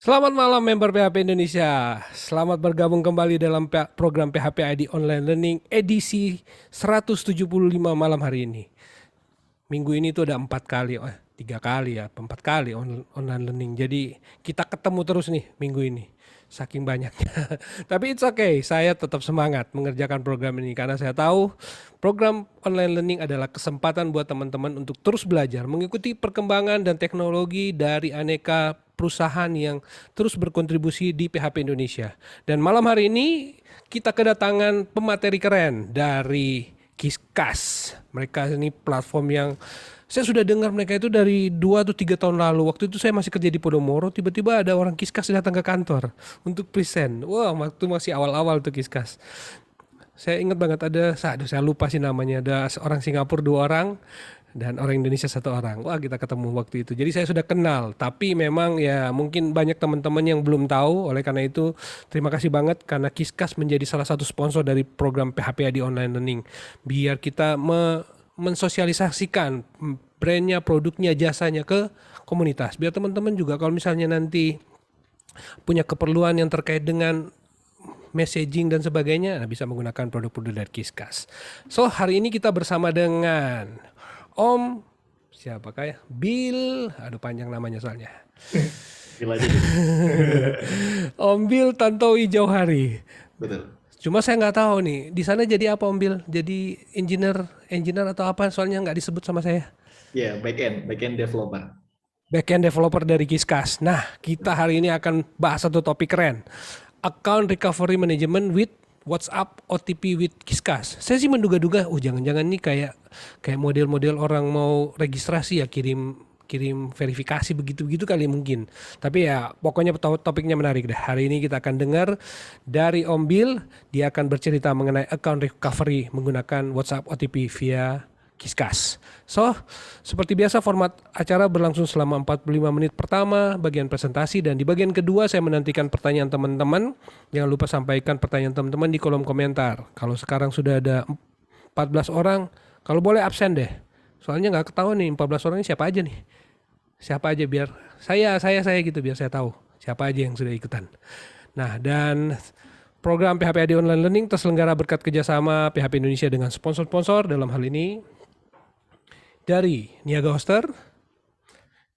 Selamat malam member PHP Indonesia. Selamat bergabung kembali dalam program PHP ID Online Learning edisi 175 malam hari ini. Minggu ini tuh ada 4 kali, 3 kali ya, 4 kali online learning. Jadi kita ketemu terus nih minggu ini. Saking banyaknya. Tapi it's okay, saya tetap semangat mengerjakan program ini karena saya tahu program online learning adalah kesempatan buat teman-teman untuk terus belajar, mengikuti perkembangan dan teknologi dari aneka perusahaan yang terus berkontribusi di PHP Indonesia. Dan malam hari ini kita kedatangan pemateri keren dari Kiskas. Mereka ini platform yang saya sudah dengar mereka itu dari 2 atau 3 tahun lalu. Waktu itu saya masih kerja di Podomoro, tiba-tiba ada orang Kiskas datang ke kantor untuk present. Wah, waktu masih awal-awal tuh Kiskas. Saya ingat banget aduh saya lupa sih namanya, ada orang Singapura 2 orang dan orang Indonesia 1 orang. Wah, kita ketemu waktu itu. Jadi saya sudah kenal, tapi memang ya mungkin banyak teman-teman yang belum tahu. Oleh karena itu, terima kasih banget karena Kiskas menjadi salah satu sponsor dari program PHP di Online Learning. Biar kita mensosialisasikan brandnya, produknya, jasanya ke komunitas. Biar teman-teman juga kalau misalnya nanti punya keperluan yang terkait dengan messaging dan sebagainya, bisa menggunakan produk-produk dari Kiskas. So, hari ini kita bersama dengan Om siapakah ya? Bill, aduh panjang namanya soalnya. Bill aja gitu. Om Bill Tantowi Jauhari. Betul. Cuma saya nggak tahu nih, di sana jadi apa Om Bill? Jadi engineer atau apa? Soalnya nggak disebut sama saya. Ya, back-end developer. Backend developer dari Kiskas. Nah, kita hari ini akan bahas satu topik keren. Account Recovery Management with WhatsApp OTP with Kiskas. Saya sih menduga-duga, jangan-jangan nih kayak model-model orang mau registrasi ya kirim verifikasi begitu-begitu kali mungkin. Tapi ya pokoknya topiknya menarik deh. Hari ini kita akan dengar dari Om Bill, dia akan bercerita mengenai account recovery menggunakan WhatsApp OTP via Kiskas. So, seperti biasa format acara berlangsung selama 45 menit pertama bagian presentasi, dan di bagian kedua saya menantikan pertanyaan teman-teman. Jangan lupa sampaikan pertanyaan teman-teman di kolom komentar. Kalau sekarang sudah ada 14 orang, kalau boleh absen deh. Soalnya nggak ketahuan nih 14 orang ini siapa aja nih. Siapa aja biar saya gitu, biar saya tahu siapa aja yang sudah ikutan. Nah, dan program PHP AD Online Learning terselenggara berkat kerjasama PHP Indonesia dengan sponsor-sponsor dalam hal ini dari Niaga Hoster,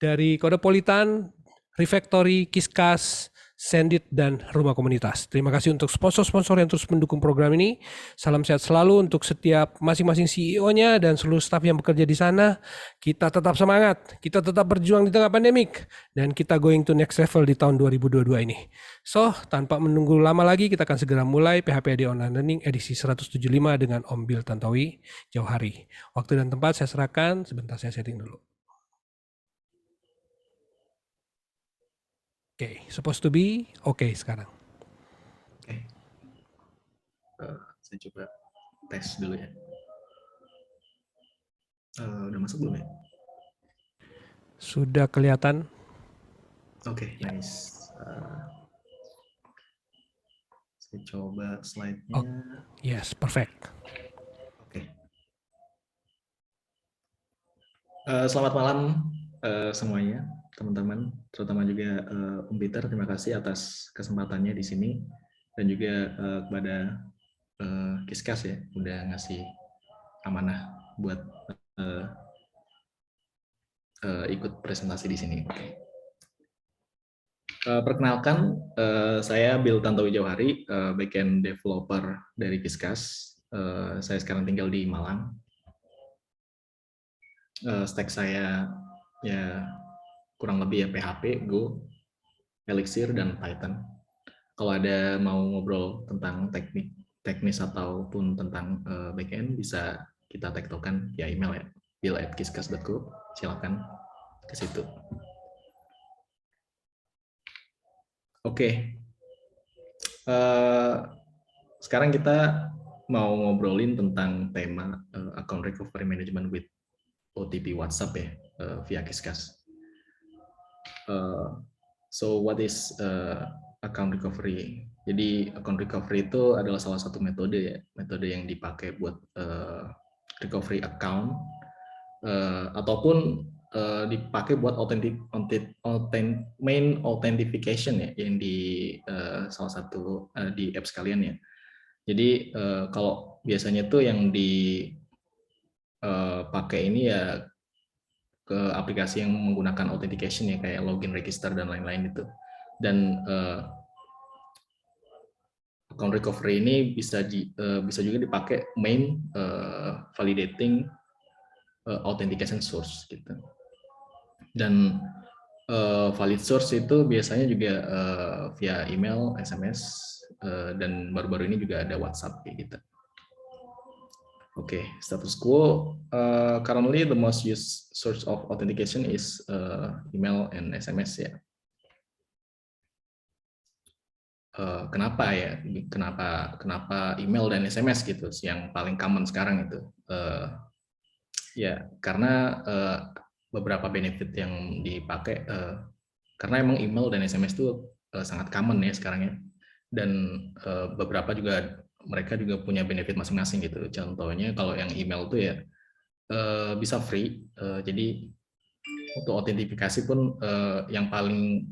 dari Kodepolitan, Refactory, Kiskas, Sendit, dan Rumah Komunitas. Terima kasih untuk sponsor-sponsor yang terus mendukung program ini. Salam sehat selalu untuk setiap masing-masing CEO-nya dan seluruh staf yang bekerja di sana. Kita tetap semangat, kita tetap berjuang di tengah pandemik, dan kita going to next level di tahun 2022 ini. So, tanpa menunggu lama lagi, kita akan segera mulai PHP AD Online Learning edisi 175 dengan Om Bill Tantowi Jauhari. Waktu dan tempat saya serahkan, sebentar saya setting dulu. Oke, supposed to be oke sekarang. Oke. Saya coba tes dulu ya. Udah masuk belum ya? Sudah kelihatan? Oke, Ya. nice. Saya coba Oh, slide-nya. yes, perfect. Oke. Selamat malam semuanya, teman-teman, terutama juga Om Peter. Terima kasih atas kesempatannya di sini, dan juga kepada Kiskas ya, udah ngasih amanah buat ikut presentasi di sini. Perkenalkan, saya Bill Tantowi Jauhari, backend developer dari Kiskas. Saya sekarang tinggal di Malang. Stack saya ya kurang lebih ya PHP, Go, Elixir, dan Python. Kalau ada mau ngobrol tentang teknis ataupun tentang backend, bisa kita tektokan via email ya, bill@kiskas.co. Silakan ke situ. Oke. Sekarang kita mau ngobrolin tentang tema account recovery management with OTP WhatsApp ya, via Kiskas. So what is account recovery? Jadi account recovery itu adalah salah satu metode ya, metode yang dipakai buat recovery account ataupun dipakai buat main authentication ya, yang di salah satu di apps kalian ya. Jadi kalau biasanya tuh yang dipakai ini ya ke aplikasi yang menggunakan authentication ya, kayak login, register dan lain-lain itu. Dan account recovery ini bisa juga dipakai main validating authentication source gitu. Dan valid source itu biasanya juga via email, SMS, dan baru-baru ini juga ada WhatsApp kayak gitu. Oke, status quo. Currently the most used source of authentication is email and SMS ya. Kenapa ya? Kenapa email dan SMS gitu yang paling common sekarang itu? Ya karena beberapa benefit yang dipakai, karena emang email dan SMS itu sangat common ya sekarang ya, dan beberapa juga mereka juga punya benefit masing-masing gitu. Contohnya kalau yang email tuh ya bisa free, jadi untuk autentifikasi pun yang paling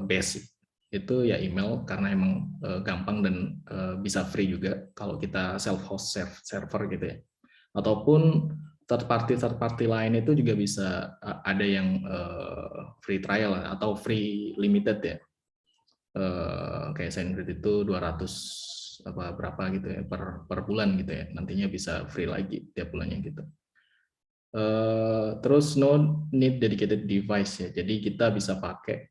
basic itu ya email, karena emang gampang dan bisa free juga kalau kita self host server gitu ya. Ataupun third party lain itu juga bisa ada yang free trial atau free limited ya. Kayak SendGrid itu 200 berapa gitu ya per bulan gitu ya. Nantinya bisa free lagi tiap bulannya gitu. Terus no need dedicated device ya. Jadi kita bisa pakai,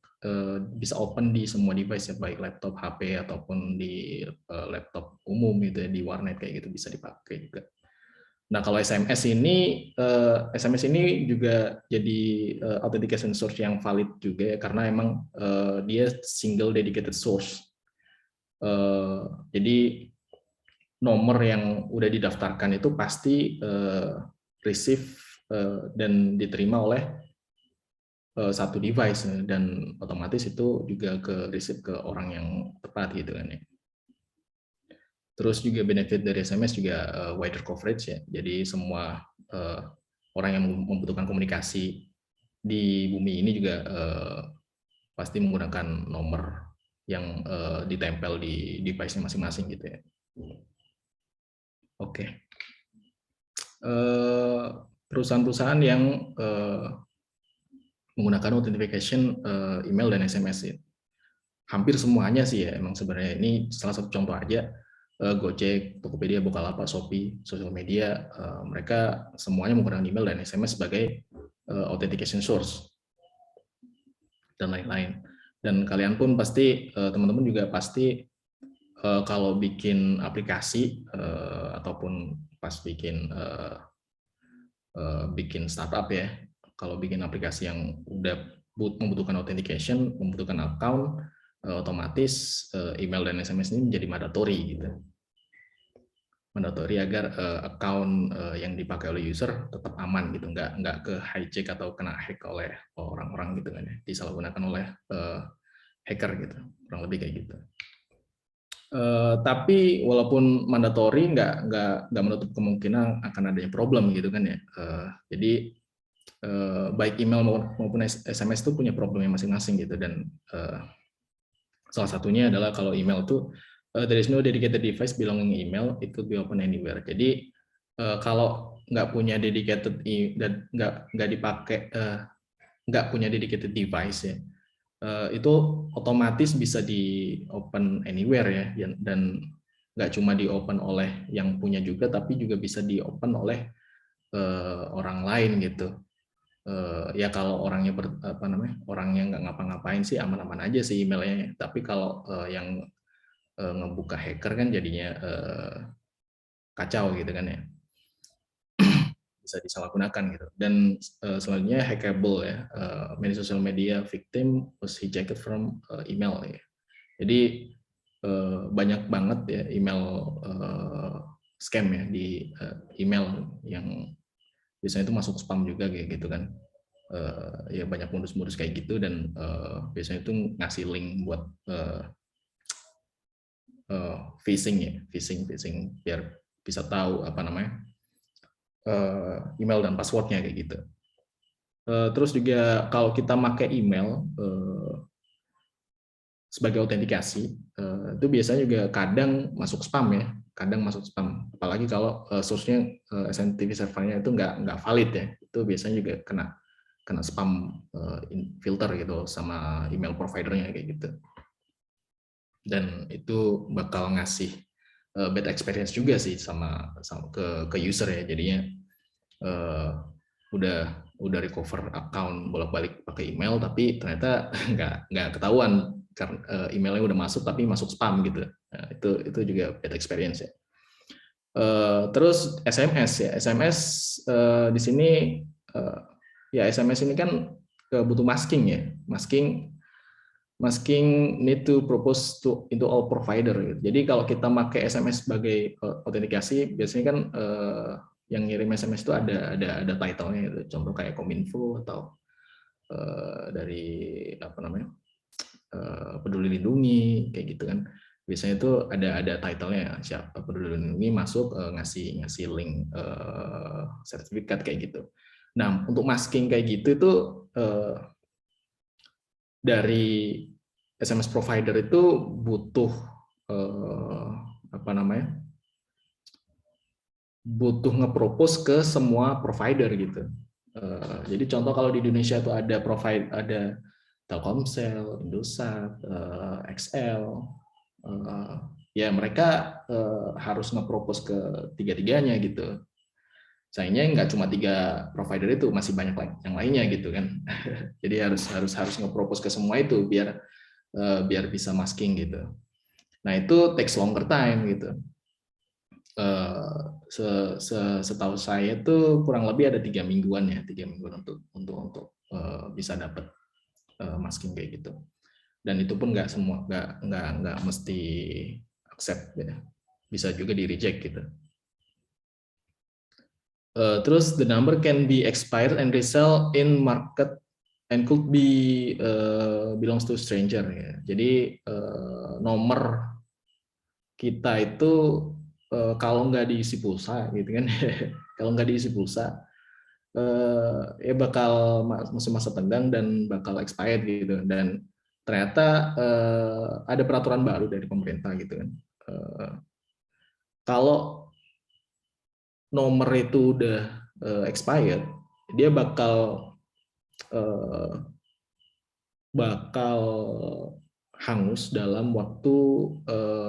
bisa open di semua device ya, baik laptop, HP ataupun di laptop umum gitu ya, di warnet kayak gitu bisa dipakai juga. Nah kalau SMS ini juga jadi authentication source yang valid juga ya, karena emang dia single dedicated source. Jadi nomor yang udah didaftarkan itu pasti receive dan diterima oleh satu device, dan otomatis itu juga ke receive ke orang yang tepat gitu kan ya. Terus juga benefit dari SMS juga wider coverage ya. Jadi semua orang yang membutuhkan komunikasi di bumi ini juga pasti menggunakan nomor yang ditempel di device-nya masing-masing gitu ya. Oke. Perusahaan-perusahaan yang menggunakan authentication email dan SMS ya. Hampir semuanya sih ya, emang sebenarnya ini salah satu contoh aja. Gojek, Tokopedia, Bukalapak, Shopee, sosial media, mereka semuanya menggunakan email dan SMS sebagai authentication source dan lain-lain. Dan kalian pun pasti, teman-teman juga pasti kalau bikin aplikasi ataupun pas bikin startup ya, kalau bikin aplikasi yang udah membutuhkan authentication, membutuhkan account, otomatis email dan SMS ini menjadi mandatory gitu. Mandatory agar account yang dipakai oleh user tetap aman gitu, nggak ke hijack atau kena hack oleh orang-orang gitu kan ya, disalahgunakan oleh hacker gitu, kurang lebih kayak gitu. Tapi walaupun mandatory nggak menutup kemungkinan akan adanya problem gitu kan ya. Jadi baik email maupun SMS itu punya problemnya masing-masing gitu, dan salah satunya adalah kalau email tuh there is no dedicated device belonging email, it could be open anywhere. Jadi kalau nggak punya dedicated dan nggak dipakai, nggak punya dedicated device ya, itu otomatis bisa di open anywhere ya, dan nggak cuma di open oleh yang punya juga, tapi juga bisa di open oleh orang lain gitu. Ya kalau orangnya orangnya nggak ngapa-ngapain sih aman-aman aja sih emailnya, tapi kalau yang ngebuka hacker kan jadinya kacau gitu kan ya, bisa disalahgunakan gitu. Dan selanjutnya hackable ya, many social media victim was hijacked from email ya. Jadi banyak banget ya email scam ya di email, yang biasanya itu masuk spam juga kayak gitu kan. Ya banyak modus-modus kayak gitu, dan biasanya itu ngasih link buat phishing ya, phishing biar bisa tahu email dan passwordnya kayak gitu. Terus juga kalau kita pakai email sebagai autentikasi, itu biasanya juga kadang masuk spam ya, kadang masuk spam. Apalagi kalau source-nya SMTP servernya itu nggak valid ya, itu biasanya juga kena spam filter gitu sama email providernya kayak gitu. Dan itu bakal ngasih bad experience juga sih sama ke user ya, jadinya udah recover account bolak-balik pakai email tapi ternyata nggak ketahuan karena emailnya udah masuk tapi masuk spam gitu. Nah, itu juga bad experience ya. Terus SMS ya, SMS di sini ya SMS ini kan butuh masking ya, masking need to propose to into all provider gitu. Jadi kalau kita pakai SMS sebagai autentikasi biasanya kan yang ngirim SMS itu ada title-nya gitu. Contoh kayak Kominfo atau dari apa namanya? Peduli Lindungi kayak gitu kan. Biasanya itu ada title-nya, siapa Peduli Lindungi masuk ngasih link sertifikat kayak gitu. Nah, untuk masking kayak gitu itu dari SMS provider itu butuh apa namanya? Butuh nge-propose ke semua provider gitu. Jadi contoh kalau di Indonesia itu ada Telkomsel, Indosat, XL, ya mereka harus nge-propose ke tiga-tiganya gitu. Sayangnya nggak cuma 3 provider itu, masih banyak yang lainnya gitu kan. Jadi harus nge-propose ke semua itu biar bisa masking gitu. Nah itu takes longer time gitu. Setahu saya tuh kurang lebih ada 3 mingguan ya, 3 mingguan untuk bisa dapat masking kayak gitu. Dan itu pun nggak semua nggak mesti accept ya. Bisa juga di reject gitu. Terus the number can be expired and resell in market and could be belongs to stranger ya. Jadi nomor kita itu kalau nggak diisi pulsa gitu kan, kalau nggak diisi pulsa ya bakal masih masa tenggang dan bakal expired gitu. Dan ternyata ada peraturan baru dari pemerintah gitu kan. Kalau nomor itu udah expired, dia bakal hangus dalam waktu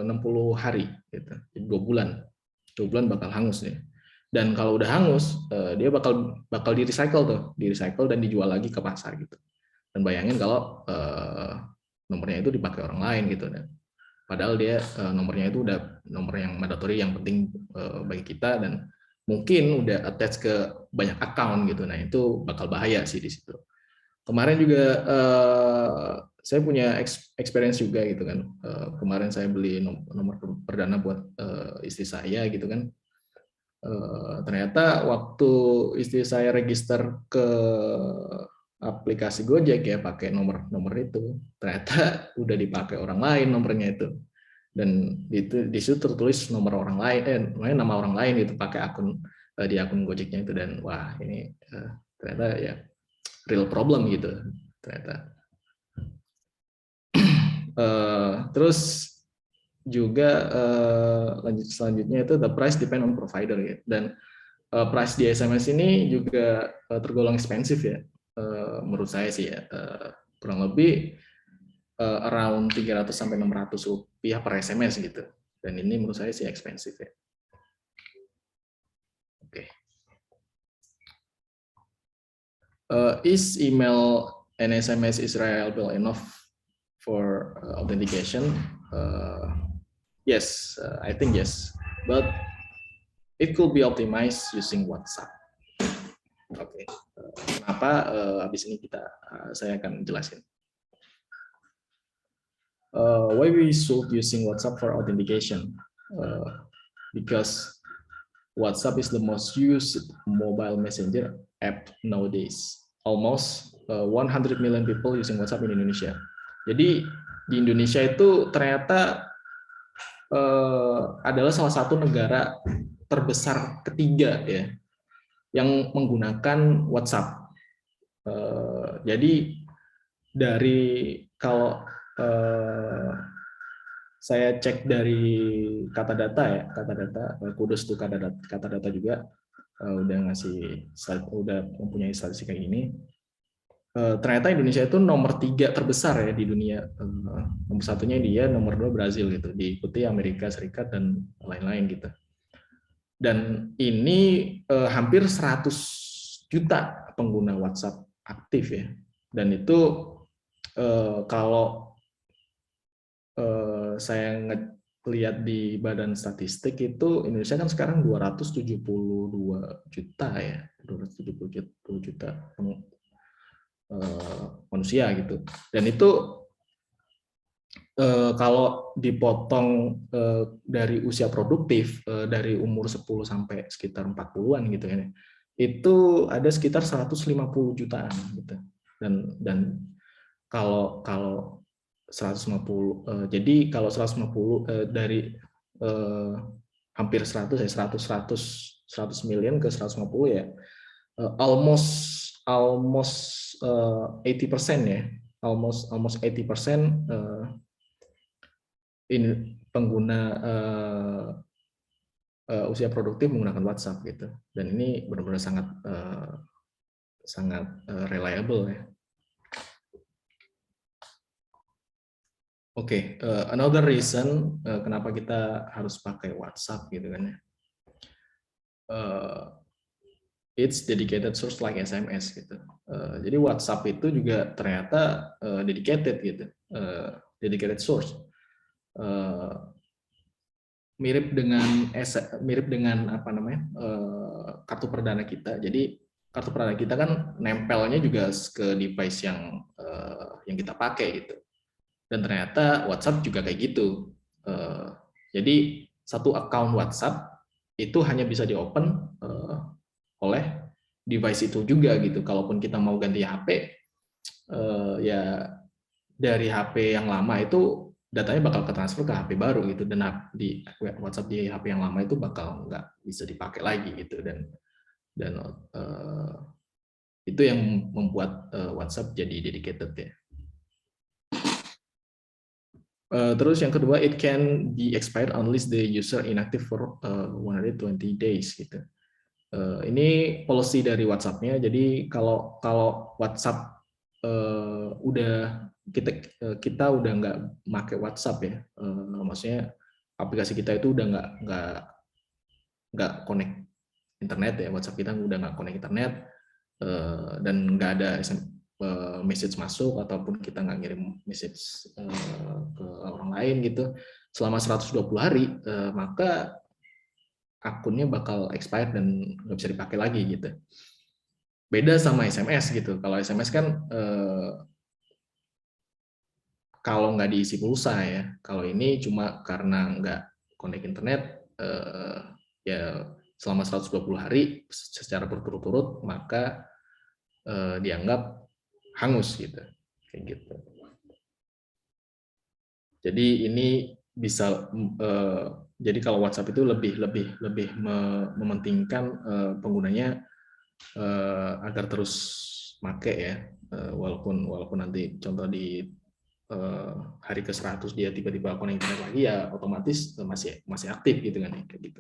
60 hari gitu. Jadi 2 bulan bakal hangus nih. Dan kalau udah hangus, dia bakal di-recycle dan dijual lagi ke pasar gitu. Dan bayangin kalau nomornya itu dipakai orang lain gitu, dan padahal dia nomornya itu udah nomor yang mandatory yang penting bagi kita dan mungkin udah attach ke banyak account gitu. Nah itu bakal bahaya sih di situ. Kemarin juga saya punya experience juga gitu kan. Kemarin saya beli nomor perdana buat istri saya gitu kan. Ternyata waktu istri saya register ke aplikasi Gojek ya pakai nomor itu, ternyata udah dipakai orang lain nomornya itu. Dan di situ tertulis nomor orang lain, nama orang lain itu pakai di akun Gojeknya itu. Dan wah ini ternyata ya real problem gitu ternyata. Terus juga selanjutnya itu the price depend on provider ya. Dan price di SMS ini juga tergolong expensive ya, menurut saya sih ya, kurang lebih around 300 sampai 600 rupiah per SMS gitu. Dan ini menurut saya sih expensive ya. Oke. Is email and SMS is reliable enough for authentication? Yes, I think yes, but it could be optimized using WhatsApp. Oke, kenapa? Habis ini saya akan jelasin. Why we should using WhatsApp for authentication? Because WhatsApp is the most used mobile messenger app nowadays. Almost 100 million people using WhatsApp in Indonesia. Jadi di Indonesia itu ternyata adalah salah satu negara terbesar ketiga ya yang menggunakan WhatsApp. Jadi dari kalau saya cek dari kata data ya, kata data, kudus tuh kata data juga udah ngasih slide, udah mempunyai statistik kayak gini. Ternyata Indonesia itu nomor 3 terbesar ya di dunia. Nomor satunya India, nomor 2 Brazil gitu, diikuti Amerika Serikat dan lain-lain gitu. Dan ini hampir 100 juta pengguna WhatsApp aktif ya. Dan itu kalau saya lihat di Badan Statistik itu Indonesia kan sekarang 272 juta ya, 270 juta manusia gitu. Dan itu kalau dipotong dari usia produktif dari umur 10 sampai sekitar 40-an gitu ya, itu ada sekitar 150 jutaan gitu. Dan kalau 150 jadi kalau 150 dari hampir 100 ya, 100 million ke 150 ya, almost 80% ya, almost 80% ini pengguna usia produktif menggunakan WhatsApp gitu. Dan ini benar-benar sangat reliable ya. Oke, another reason kenapa kita harus pakai WhatsApp gitu kan ya. It's dedicated source like SMS gitu. Jadi WhatsApp itu juga ternyata dedicated gitu, dedicated source. Mirip dengan apa namanya, kartu perdana kita. Jadi kartu perdana kita kan nempelnya juga ke device yang kita pakai gitu. Dan ternyata WhatsApp juga kayak gitu. Jadi satu account WhatsApp itu hanya bisa di-open oleh device itu juga gitu. Kalaupun kita mau ganti HP, ya dari HP yang lama itu datanya bakal ketransfer ke HP baru gitu. Dan di WhatsApp di HP yang lama itu bakal nggak bisa dipakai lagi gitu. Dan itu yang membuat WhatsApp jadi dedicated ya. Terus yang kedua, it can be expired unless the user inactive for 120 days gitu. Ini policy dari WhatsApp-nya. Jadi kalau WhatsApp udah kita udah nggak pakai WhatsApp ya, maksudnya aplikasi kita itu udah nggak connect internet ya, WhatsApp kita udah nggak connect internet dan nggak ada message masuk ataupun kita nggak ngirim message ke orang lain gitu selama 120 hari, maka akunnya bakal expired dan nggak bisa dipakai lagi gitu. Beda sama SMS gitu. Kalau SMS kan kalau nggak diisi pulsa ya. Kalau ini cuma karena nggak connect internet, ya selama 120 hari secara berturut-turut, maka dianggap hangus gitu, kayak gitu. Jadi ini bisa jadi kalau WhatsApp itu lebih mementingkan penggunanya agar terus make ya, walaupun nanti contoh di hari ke-100 dia tiba-tiba connect internet lagi, ya otomatis masih aktif gitu kan ya, kayak gitu.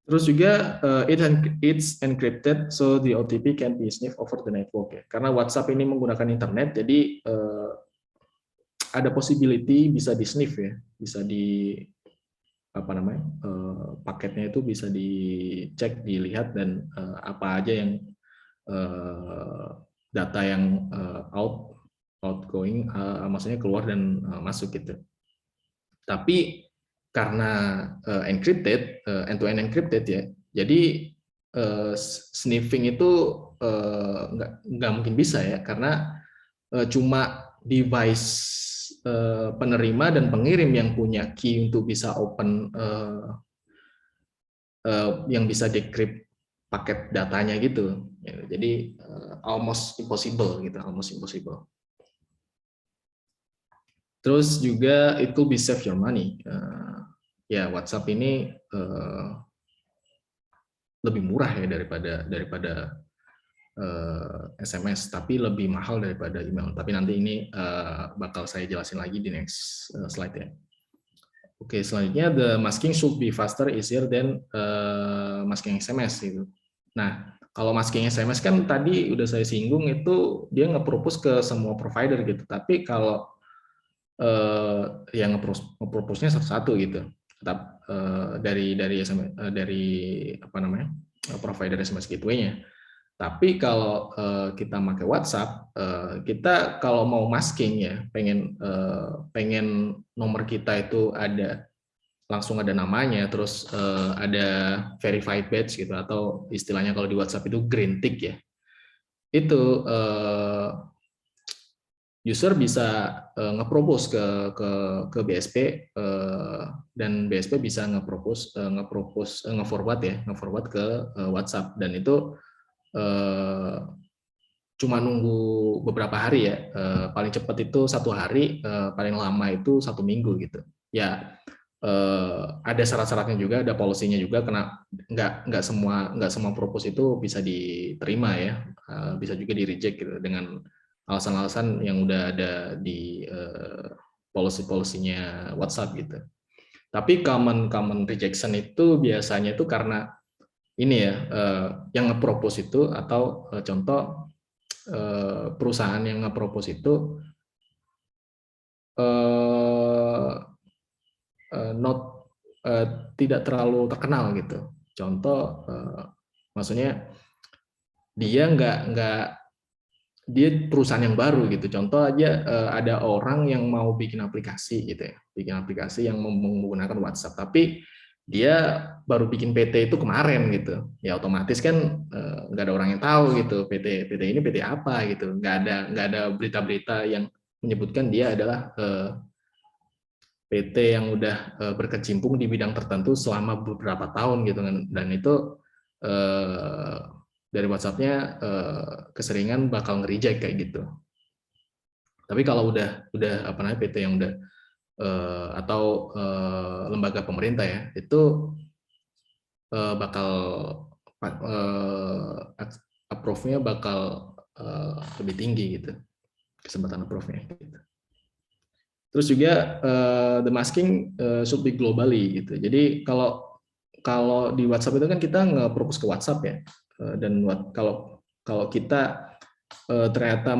Terus juga it's encrypted so the OTP can be sniffed over the network ya. Karena WhatsApp ini menggunakan internet, jadi ada possibility bisa di sniff ya, bisa di apa namanya, paketnya itu bisa dicek, dilihat, dan apa aja yang data yang outgoing, maksudnya keluar dan masuk gitu. Tapi karena encrypted, end-to-end encrypted ya, jadi sniffing itu nggak mungkin bisa ya, karena cuma device penerima dan pengirim yang punya key untuk bisa open, yang bisa decrypt paket datanya gitu. Jadi almost impossible gitu, almost impossible. Terus juga it could be save your money. Ya WhatsApp ini lebih murah ya daripada SMS, tapi lebih mahal daripada email. Tapi nanti ini bakal saya jelasin lagi di next slide ya. Oke, selanjutnya the masking should be faster, easier than masking SMS gitu. Nah, kalau masking SMS kan tadi udah saya singgung itu dia nge-propose ke semua provider gitu. Tapi kalau yang nge-propose-nya satu-satu gitu. Tetap dari SMS, dari apa namanya? Provider SMS gateway-nya. Tapi kalau kita pakai WhatsApp, kita kalau mau masking ya, pengen nomor kita itu ada langsung ada namanya, terus ada verified badge gitu, atau istilahnya kalau di WhatsApp itu green tick ya. Itu user bisa nge-propose ke BSP, dan BSP bisa nge-forward ke WhatsApp, dan itu cuma nunggu beberapa hari ya, paling cepat itu 1 hari, paling lama itu 1 minggu gitu ya. Ada syarat-syaratnya juga, ada policy-nya juga, karena nggak semua propose itu bisa diterima ya, bisa juga di reject gitu dengan alasan-alasan yang udah ada di policy-policy-nya WhatsApp gitu. Tapi common rejection itu biasanya itu karena ini ya, yang nge-propose itu, atau contoh perusahaan yang nge-propose itu tidak terlalu terkenal gitu. Contoh, maksudnya dia dia perusahaan yang baru gitu. Contoh aja, ada orang yang mau bikin aplikasi gitu ya, bikin aplikasi yang menggunakan WhatsApp, tapi dia baru bikin PT itu kemarin gitu. Ya otomatis kan nggak ada orang yang tahu gitu PT ini PT apa gitu. Nggak ada berita-berita yang menyebutkan dia adalah PT yang udah berkecimpung di bidang tertentu selama beberapa tahun gitu kan, dan itu dari WhatsApp-nya keseringan bakal nge-reject kayak gitu. Tapi kalau udah apa namanya PT yang udah atau lembaga pemerintah ya, itu bakal approve-nya bakal lebih tinggi gitu, kesempatan approve-nya gitu. Terus juga the masking should be globally gitu. Jadi kalau di WhatsApp itu kan kita nge-propose ke WhatsApp ya. Dan kalau kita ternyata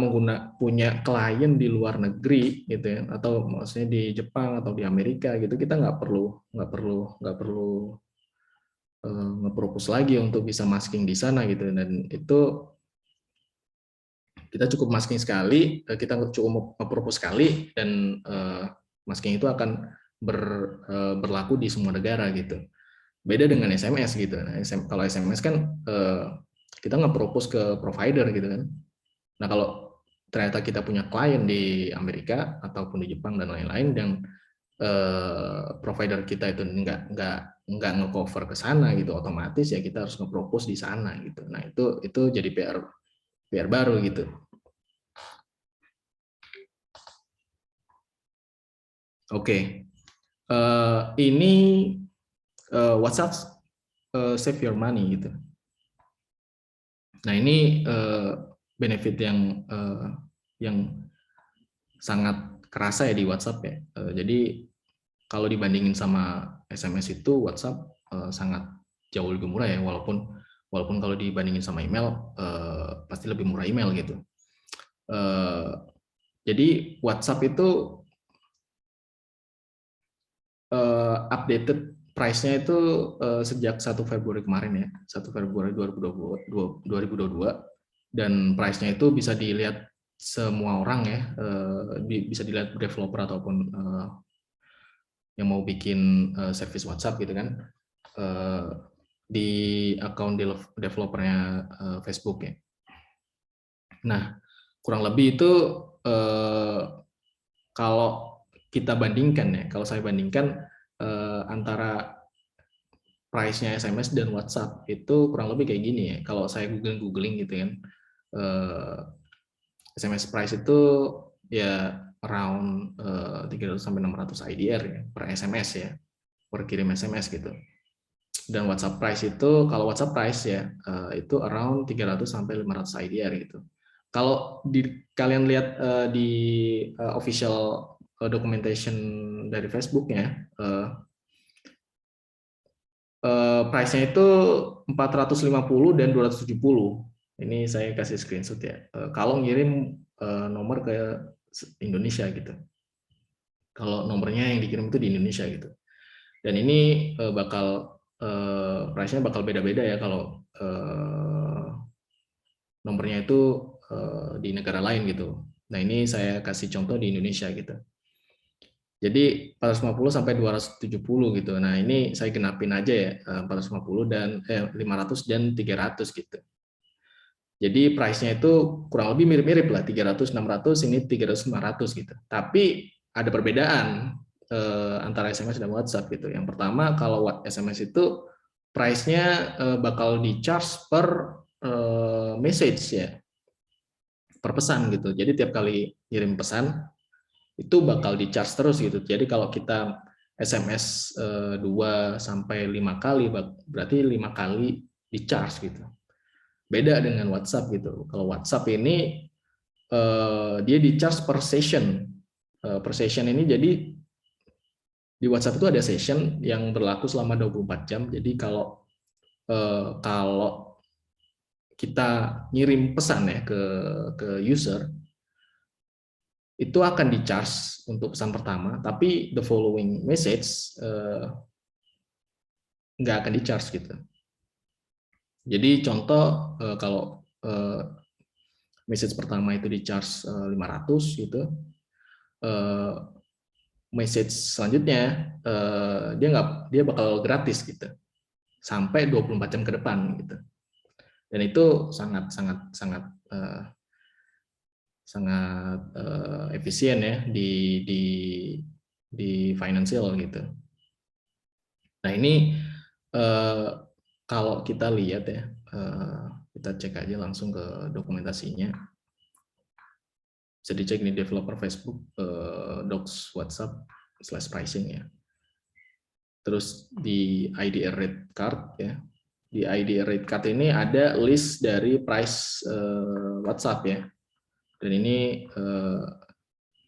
punya klien di luar negeri gitu ya, atau maksudnya di Jepang atau di Amerika gitu, kita nggak perlu nge-propose lagi untuk bisa masking di sana gitu. Dan itu kita cukup masking sekali, kita cukup nge-propose sekali, dan masking itu akan berlaku di semua negara gitu. Beda dengan SMS gitu. Nah, kalau SMS kan kita nge-propose ke provider gitu kan. Nah, kalau ternyata kita punya klien di Amerika ataupun di Jepang dan lain-lain, dan provider kita itu nggak nge-cover ke sana gitu, otomatis ya kita harus nge-propose di sana gitu. Nah, itu jadi PR baru gitu. Oke. Ini WhatsApp save your money gitu. Nah, ini benefit yang sangat kerasa ya di WhatsApp ya. Jadi kalau dibandingin sama SMS itu WhatsApp sangat jauh lebih murah ya, walaupun kalau dibandingin sama email pasti lebih murah email gitu. Jadi WhatsApp itu updated price-nya itu sejak 1 Februari kemarin ya, 1 Februari 2022, dan price-nya itu bisa dilihat semua orang ya, bisa dilihat developer ataupun yang mau bikin service WhatsApp gitu kan, di account developernya Facebook ya. Nah, kurang lebih itu kalau kita bandingkan ya, kalau saya bandingkan antara price-nya SMS dan WhatsApp itu kurang lebih kayak gini ya. Kalau saya googling gitu kan, SMS price itu ya around 300 sampai 600 IDR ya per SMS ya, per kirim SMS gitu. Dan WhatsApp price itu, kalau WhatsApp price ya, itu around 300 sampai 500 IDR gitu. Kalau kalian lihat di official documentation dari Facebook-nya, price-nya itu 450 dan 270. Ini saya kasih screenshot ya. Kalau ngirim nomor ke Indonesia gitu. Kalau nomornya yang dikirim itu di Indonesia gitu. Dan ini bakal price-nya bakal beda-beda ya kalau nomornya itu di negara lain gitu. Nah, ini saya kasih contoh di Indonesia gitu. Jadi 450 sampai 270 gitu. Nah, ini saya genapin aja ya 450 dan 500 dan 300 gitu. Jadi price-nya itu kurang lebih mirip-mirip lah, 300 600, ini 300 500 gitu. Tapi ada perbedaan antara SMS dan WhatsApp gitu. Yang pertama, kalau SMS itu price-nya bakal di-charge per message ya, per pesan gitu. Jadi tiap kali kirim pesan itu bakal di-charge terus gitu. Jadi kalau kita SMS 2 sampai 5 kali, berarti 5 kali di-charge gitu. Beda dengan WhatsApp gitu. Kalau WhatsApp ini dia di-charge per session. Per session ini jadi di WhatsApp itu ada session yang berlaku selama 24 jam. Jadi kalau kita ngirim pesan ya ke user, itu akan di-charge untuk pesan pertama, tapi the following message nggak akan di-charge gitu. Jadi contoh kalau message pertama itu di-charge 500 gitu, message selanjutnya dia bakal gratis gitu sampai 24 jam ke depan gitu. Dan itu sangat efisien ya di financial gitu. Nah, ini kalau kita lihat ya, kita cek aja langsung ke dokumentasinya. Bisa dicek di developer Facebook, docs WhatsApp /pricing ya. Terus di IDR rate card ya. Di IDR rate card ini ada list dari price WhatsApp ya. Dan ini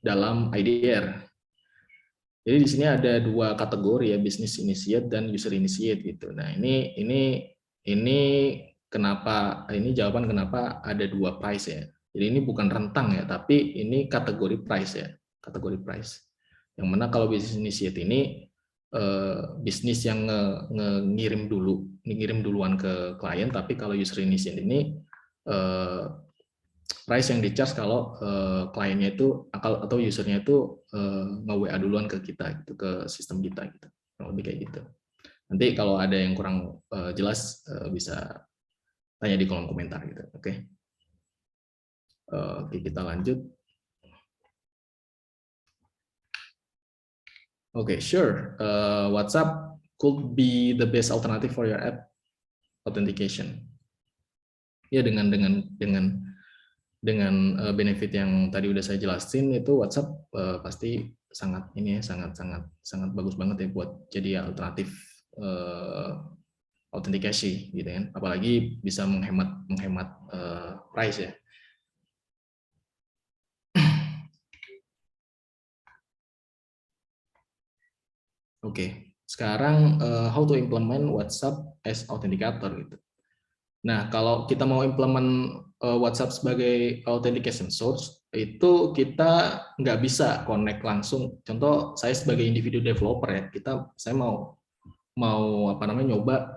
dalam IDR. Jadi di sini ada dua kategori ya, business initiate dan user initiate gitu. Nah, ini kenapa, ini jawaban kenapa ada dua price ya. Jadi ini bukan rentang ya, tapi ini kategori price ya, kategori price. Yang mana kalau business initiate ini bisnis yang ngirim duluan ke klien, tapi kalau user initiate ini price yang di-charge kalau kliennya itu atau usernya itu nge-WA duluan ke kita gitu, ke sistem kita gitu. Lebih kayak gitu. Nanti kalau ada yang kurang jelas bisa tanya di kolom komentar gitu. Oke. Oke, kita lanjut. Oke, sure. WhatsApp could be the best alternative for your app authentication. Ya, dengan benefit yang tadi udah saya jelasin, itu WhatsApp pasti sangat bagus banget ya buat jadi alternatif autentikasi gitu kan, apalagi bisa menghemat price ya. Oke, sekarang how to implement WhatsApp as authenticator gitu. Nah, kalau kita mau implement WhatsApp sebagai authentication source, itu kita nggak bisa connect langsung. Contoh, saya sebagai individu developer ya, saya mau nyoba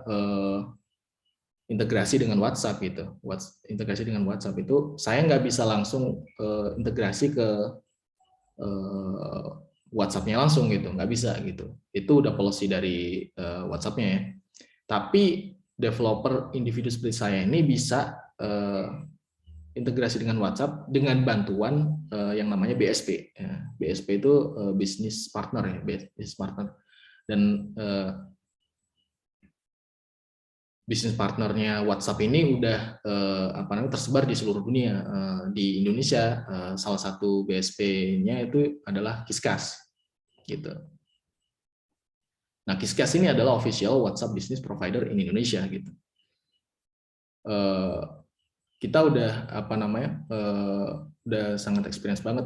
integrasi dengan WhatsApp gitu. Integrasi dengan WhatsApp itu saya nggak bisa langsung integrasi ke WhatsApp-nya langsung gitu, nggak bisa gitu. Itu udah policy dari WhatsApp-nya ya. Tapi developer individu seperti saya ini bisa integrasi dengan WhatsApp dengan bantuan yang namanya BSP. Ya, BSP itu business partner ya, business partner. Dan business partnernya WhatsApp ini udah tersebar di seluruh dunia. Di Indonesia salah satu BSP-nya itu adalah Qisqas gitu. Nah, Qisqas ini adalah official WhatsApp business provider in Indonesia gitu. Kita udah udah sangat experience banget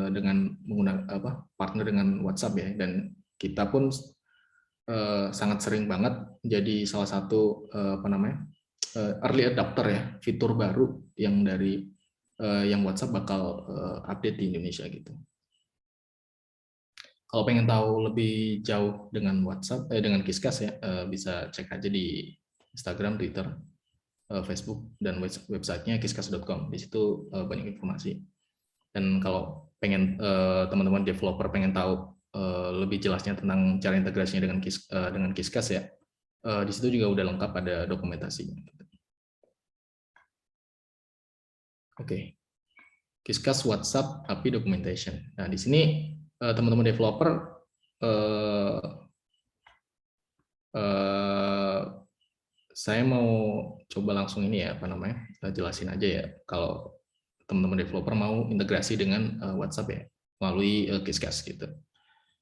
dengan menggunakan partner dengan WhatsApp ya, dan kita pun sangat sering banget jadi salah satu early adopter ya, fitur baru yang dari yang WhatsApp bakal update di Indonesia gitu. Kalau pengen tahu lebih jauh dengan WhatsApp, dengan Qisqas ya, bisa cek aja di Instagram, Twitter, Facebook, dan websitenya qisqas.com. Di situ banyak informasi. Dan kalau pengen teman-teman developer pengen tahu lebih jelasnya tentang cara integrasinya dengan Qisqas ya, di situ juga udah lengkap, ada dokumentasinya. Oke. Qisqas WhatsApp API Documentation. Nah, di sini teman-teman developer saya mau coba langsung ini ya, jelasin aja ya, kalau teman-teman developer mau integrasi dengan WhatsApp ya, melalui Qisqas gitu.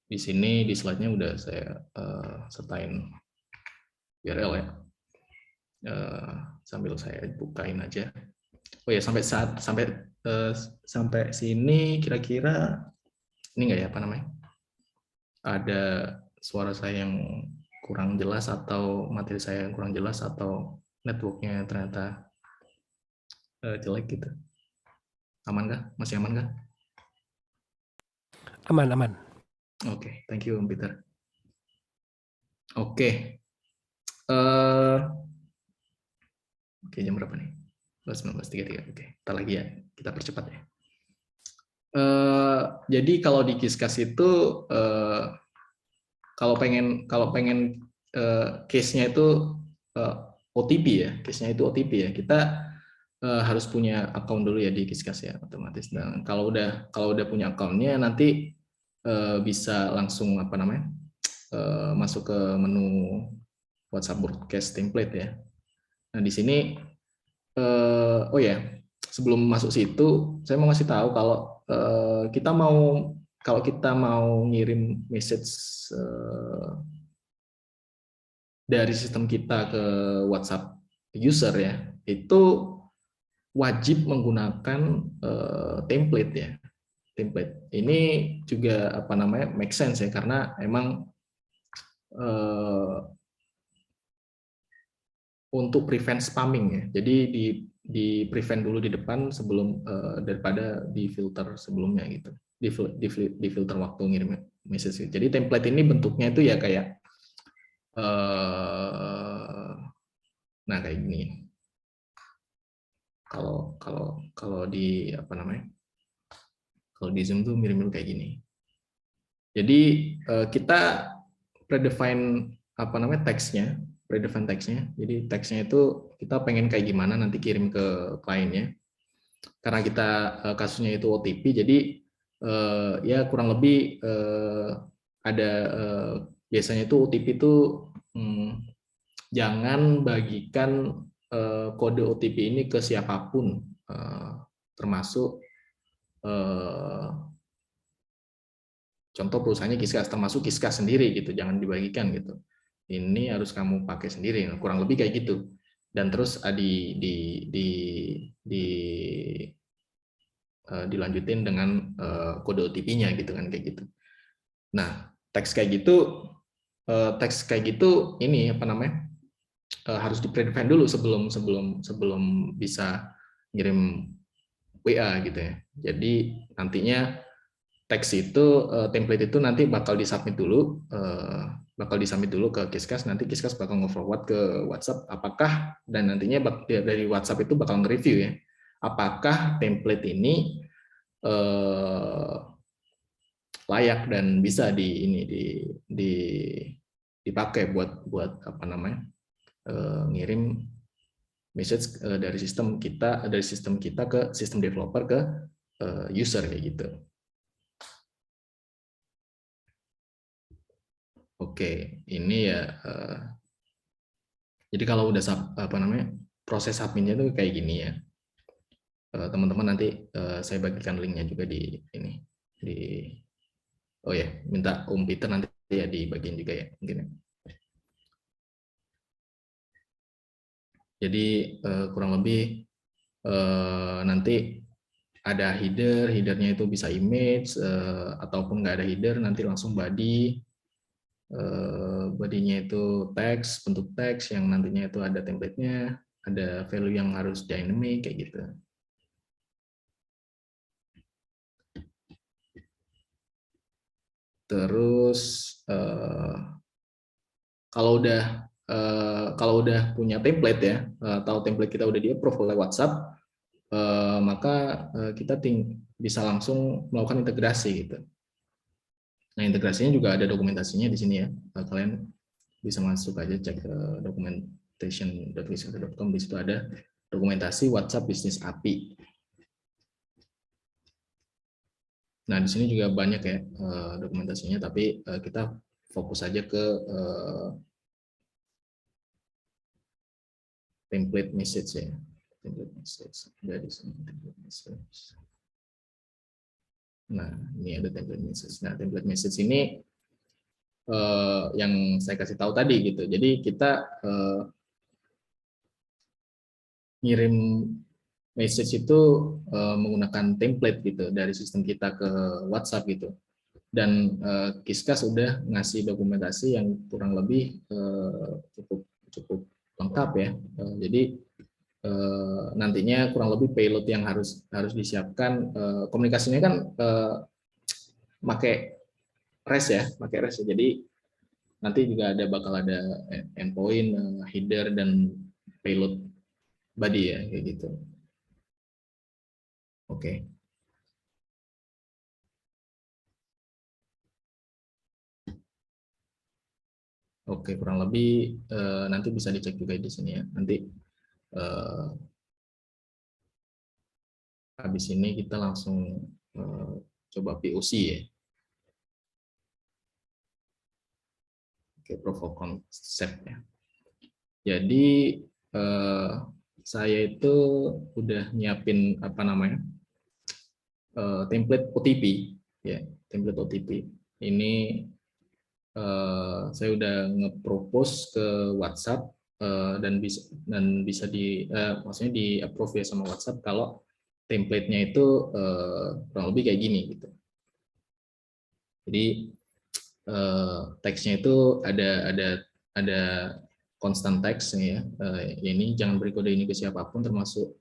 Di sini di slide-nya udah saya sertain URL ya. Sambil saya bukain aja. Oh ya, sampai sini kira-kira ini enggak ya, ada suara saya yang kurang jelas, atau materi saya yang kurang jelas, atau networknya ternyata jelek gitu. Aman kah? Masih aman kah? Aman. Oke, thank you Om Peter. Oke. Oke, jam berapa nih? 19.33. Oke, kita lagi ya. Kita percepat ya. Jadi kalau di Qisqas itu kalau pengen case-nya itu OTP ya, case-nya itu OTP ya. Kita harus punya account dulu ya di Qisqas ya, otomatis. Dan kalau udah punya account-nya, nanti bisa langsung masuk ke menu WhatsApp broadcast template ya. Nah, di sini oh ya, sebelum masuk situ, saya mau ngasih tahu kalau kita mau ngirim message dari sistem kita ke WhatsApp user ya, itu wajib menggunakan template ya. Template ini juga make sense ya, karena emang untuk prevent spamming ya. Jadi di prevent dulu di depan sebelum daripada di filter sebelumnya gitu. Di filter waktu ngirim message. Jadi template ini bentuknya itu ya kayak nah kayak gini. Kalau di kalau di Zoom tuh mirip-mirip kayak gini. Jadi kita predefine teksnya, predefine teksnya. Jadi teksnya itu kita pengen kayak gimana nanti kirim ke kliennya. Karena kita kasusnya itu OTP, jadi ya kurang lebih ada biasanya itu OTP itu jangan bagikan kode OTP ini ke siapapun, termasuk contoh perusahaannya Qisqas, termasuk Qisqas sendiri gitu, jangan dibagikan gitu. Ini harus kamu pakai sendiri, kurang lebih kayak gitu. Dan terus dilanjutin dengan kode OTP-nya gitu kan, kayak gitu. Nah, teks kayak gitu ini harus di-prevent dulu sebelum bisa ngirim WA gitu ya. Jadi nantinya teks itu template itu nanti bakal disubmit dulu ke Qisqas, nanti Qisqas bakal nge-forward ke WhatsApp apakah, dan nantinya dari WhatsApp itu bakal nge-review ya, apakah template ini layak dan bisa dipakai buat ngirim message dari sistem kita ke sistem developer ke user kayak gitu. Oke, ini ya. Jadi kalau udah proses submitnya itu kayak gini ya. Teman-teman nanti saya bagikan linknya juga di ini. Oh ya, minta Om Peter nanti ya dibagiin juga ya mungkin ya. Jadi kurang lebih nanti ada headernya itu bisa image, ataupun nggak ada header nanti langsung body, bodinya itu teks, bentuk teks yang nantinya itu ada template-nya, ada value yang harus dynamic kayak gitu. Terus kalau udah punya template ya, atau template kita udah di-approve oleh WhatsApp, maka kita bisa langsung melakukan integrasi gitu. Nah, integrasinya juga ada dokumentasinya di sini ya. Kalian bisa masuk aja cek ke documentation.quiskaster.com, di situ ada dokumentasi WhatsApp Business API. Nah, di sini juga banyak ya dokumentasinya, tapi kita fokus aja ke template message ya. Template message ada di sini, template message. Nah, ini ada template message. Nah, template message ini yang saya kasih tahu tadi gitu. Jadi kita ngirim message itu menggunakan template gitu dari sistem kita ke WhatsApp gitu. Dan Qiskas sudah ngasih dokumentasi yang kurang lebih cukup lengkap ya. Jadi nantinya kurang lebih payload yang harus disiapkan, komunikasinya kan pakai REST ya, pakai REST ya. Jadi nanti juga bakal ada endpoint, header dan payload body ya kayak gitu. Oke. Oke, kurang lebih nanti bisa dicek juga di sini ya. Nanti habis ini kita langsung coba POC ya. Oke, proof of concept ya. Jadi saya itu udah nyiapin apa namanya template OTP ya, template OTP. Ini saya udah nge-propose ke WhatsApp dan bisa maksudnya di approve ya sama WhatsApp kalau template-nya itu kurang lebih kayak gini gitu. Jadi teksnya itu ada constant text ya. Ini jangan beri kode ini ke siapapun termasuk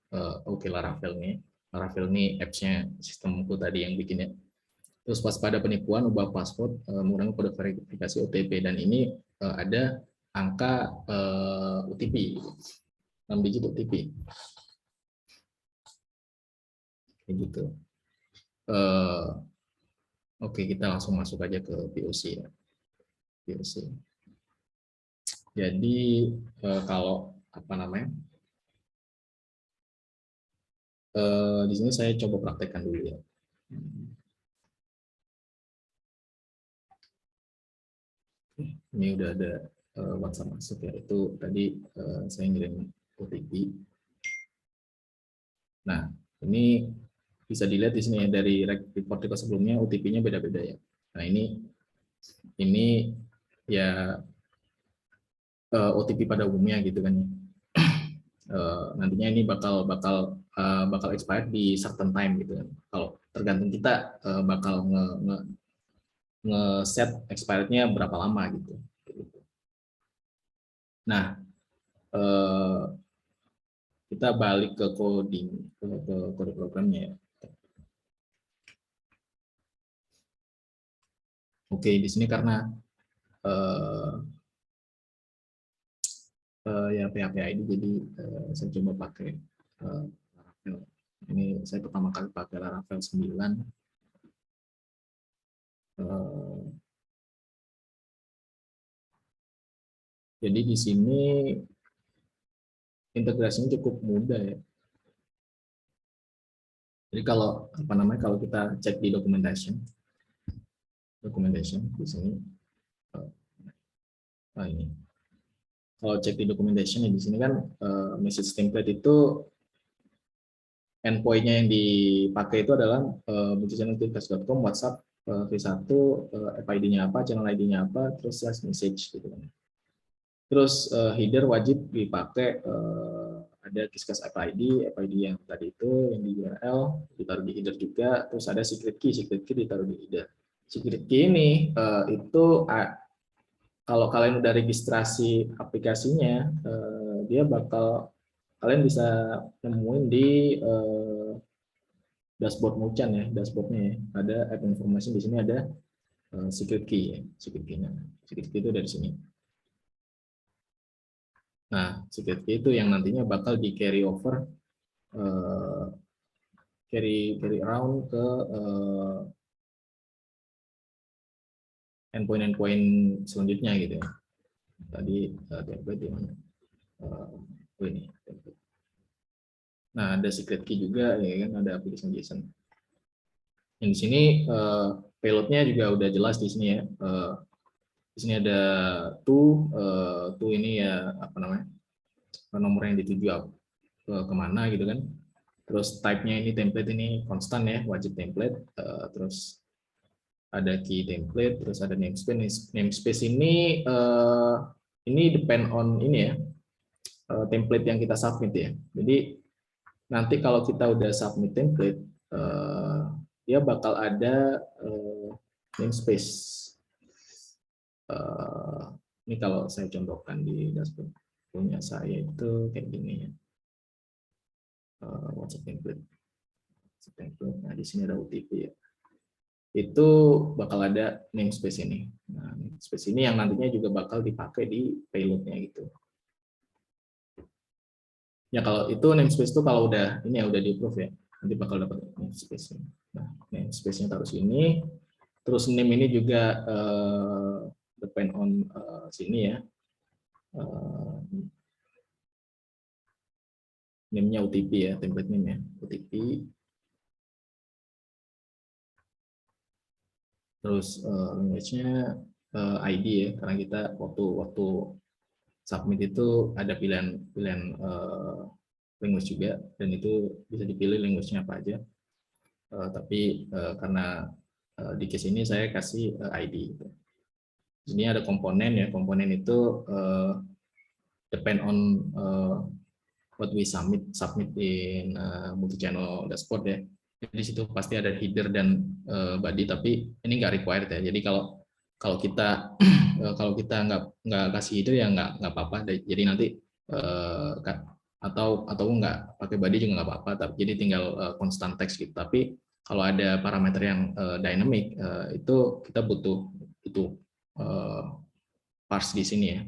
oke Laravel nih. Laravel ini apps-nya sistemku tadi yang bikinnya. Terus waspada penipuan, ubah password, menggunakan kode verifikasi OTP, dan ini ada angka OTP, 6 digit OTP. Kayak gitu. Oke, kita langsung masuk aja ke POC ya. POC. Jadi kalau apa namanya? Di sini saya coba praktekkan dulu ya. Ini udah ada WhatsApp masuk ya. Itu tadi saya ngirim OTP. Nah, ini bisa dilihat di sini ya, dari report kita sebelumnya OTP-nya beda-beda ya. Nah, ini ya OTP pada umumnya gitu kan. Nantinya ini bakal expired di certain time gitu kan. Kalau tergantung kita bakal nge-set expirednya berapa lama gitu. Nah, kita balik ke coding, ke kode programnya ya. Oke, di sini karena ya PHP ID, jadi saya coba pakai Laravel. Ini saya pertama kali pakai Laravel 9. Jadi di sini integrasinya cukup mudah ya. Jadi kalau apa namanya, kalau kita cek di documentation di sini, ini kalau cek di documentation di sini kan message template itu endpoint-nya yang dipakai itu adalah businessanalytics.com, WhatsApp, v1 FID-nya apa, channel ID-nya apa, terus slash message gitu kan. Terus header wajib dipakai ada Kiskas FID yang tadi itu yang di URL ditaruh di header juga, terus ada secret key ditaruh di header. Secret key ini itu kalau kalian udah registrasi aplikasinya, dia bakal kalian bisa nemuin di dashboard Muchan ya, dashboardnya ya. Ada app information di sini ada secret key ya, secret key-nya. Secret key itu dari sini. Nah, secret key itu yang nantinya bakal di carry over, carry around ke endpoint selanjutnya gitu ya. Tadi template di mana? Ini. Nah, ada secret key juga ya kan, ada application JSON. Yang di sini payload-nya juga udah jelas di sini ya. Di sini ada to ini ya apa namanya? Nomor yang dituju kemana gitu kan. Terus type-nya ini template ini konstan ya, wajib template. Terus ada key template, terus ada namespace. Namespace ini depend on ini ya, template yang kita submit ya. Jadi nanti kalau kita udah submit template, dia bakal ada namespace. Ini kalau saya contohkan di dashboard punya saya itu kayak gini ya. WhatsApp template. Nah, di sini ada OTP ya. Itu bakal ada namespace ini. Nah, namespace ini yang nantinya juga bakal dipakai di payload-nya gitu. Ya kalau itu namespace itu kalau udah ini ya udah di approve ya, nanti bakal dapat namespace. Nah, namespace-nya taruh sini. Terus name ini juga depend on sini ya. Name-nya OTP ya, template name ya, OTP. Terus language-nya ID ya, karena kita waktu submit itu ada pilihan language juga, dan itu bisa dipilih language-nya apa aja. Tapi karena di case ini saya kasih ID. Ini ada komponen ya, komponen itu depend on what we submit in multi channel dashboard ya. Jadi di situ pasti ada header dan body, tapi ini nggak required ya. Jadi kalau kita kalau kita nggak kasih header ya nggak apa-apa. Jadi nanti atau nggak pakai body juga nggak apa-apa. Tapi jadi tinggal constant text gitu. Tapi kalau ada parameter yang dynamic itu kita butuh itu parse di sini ya.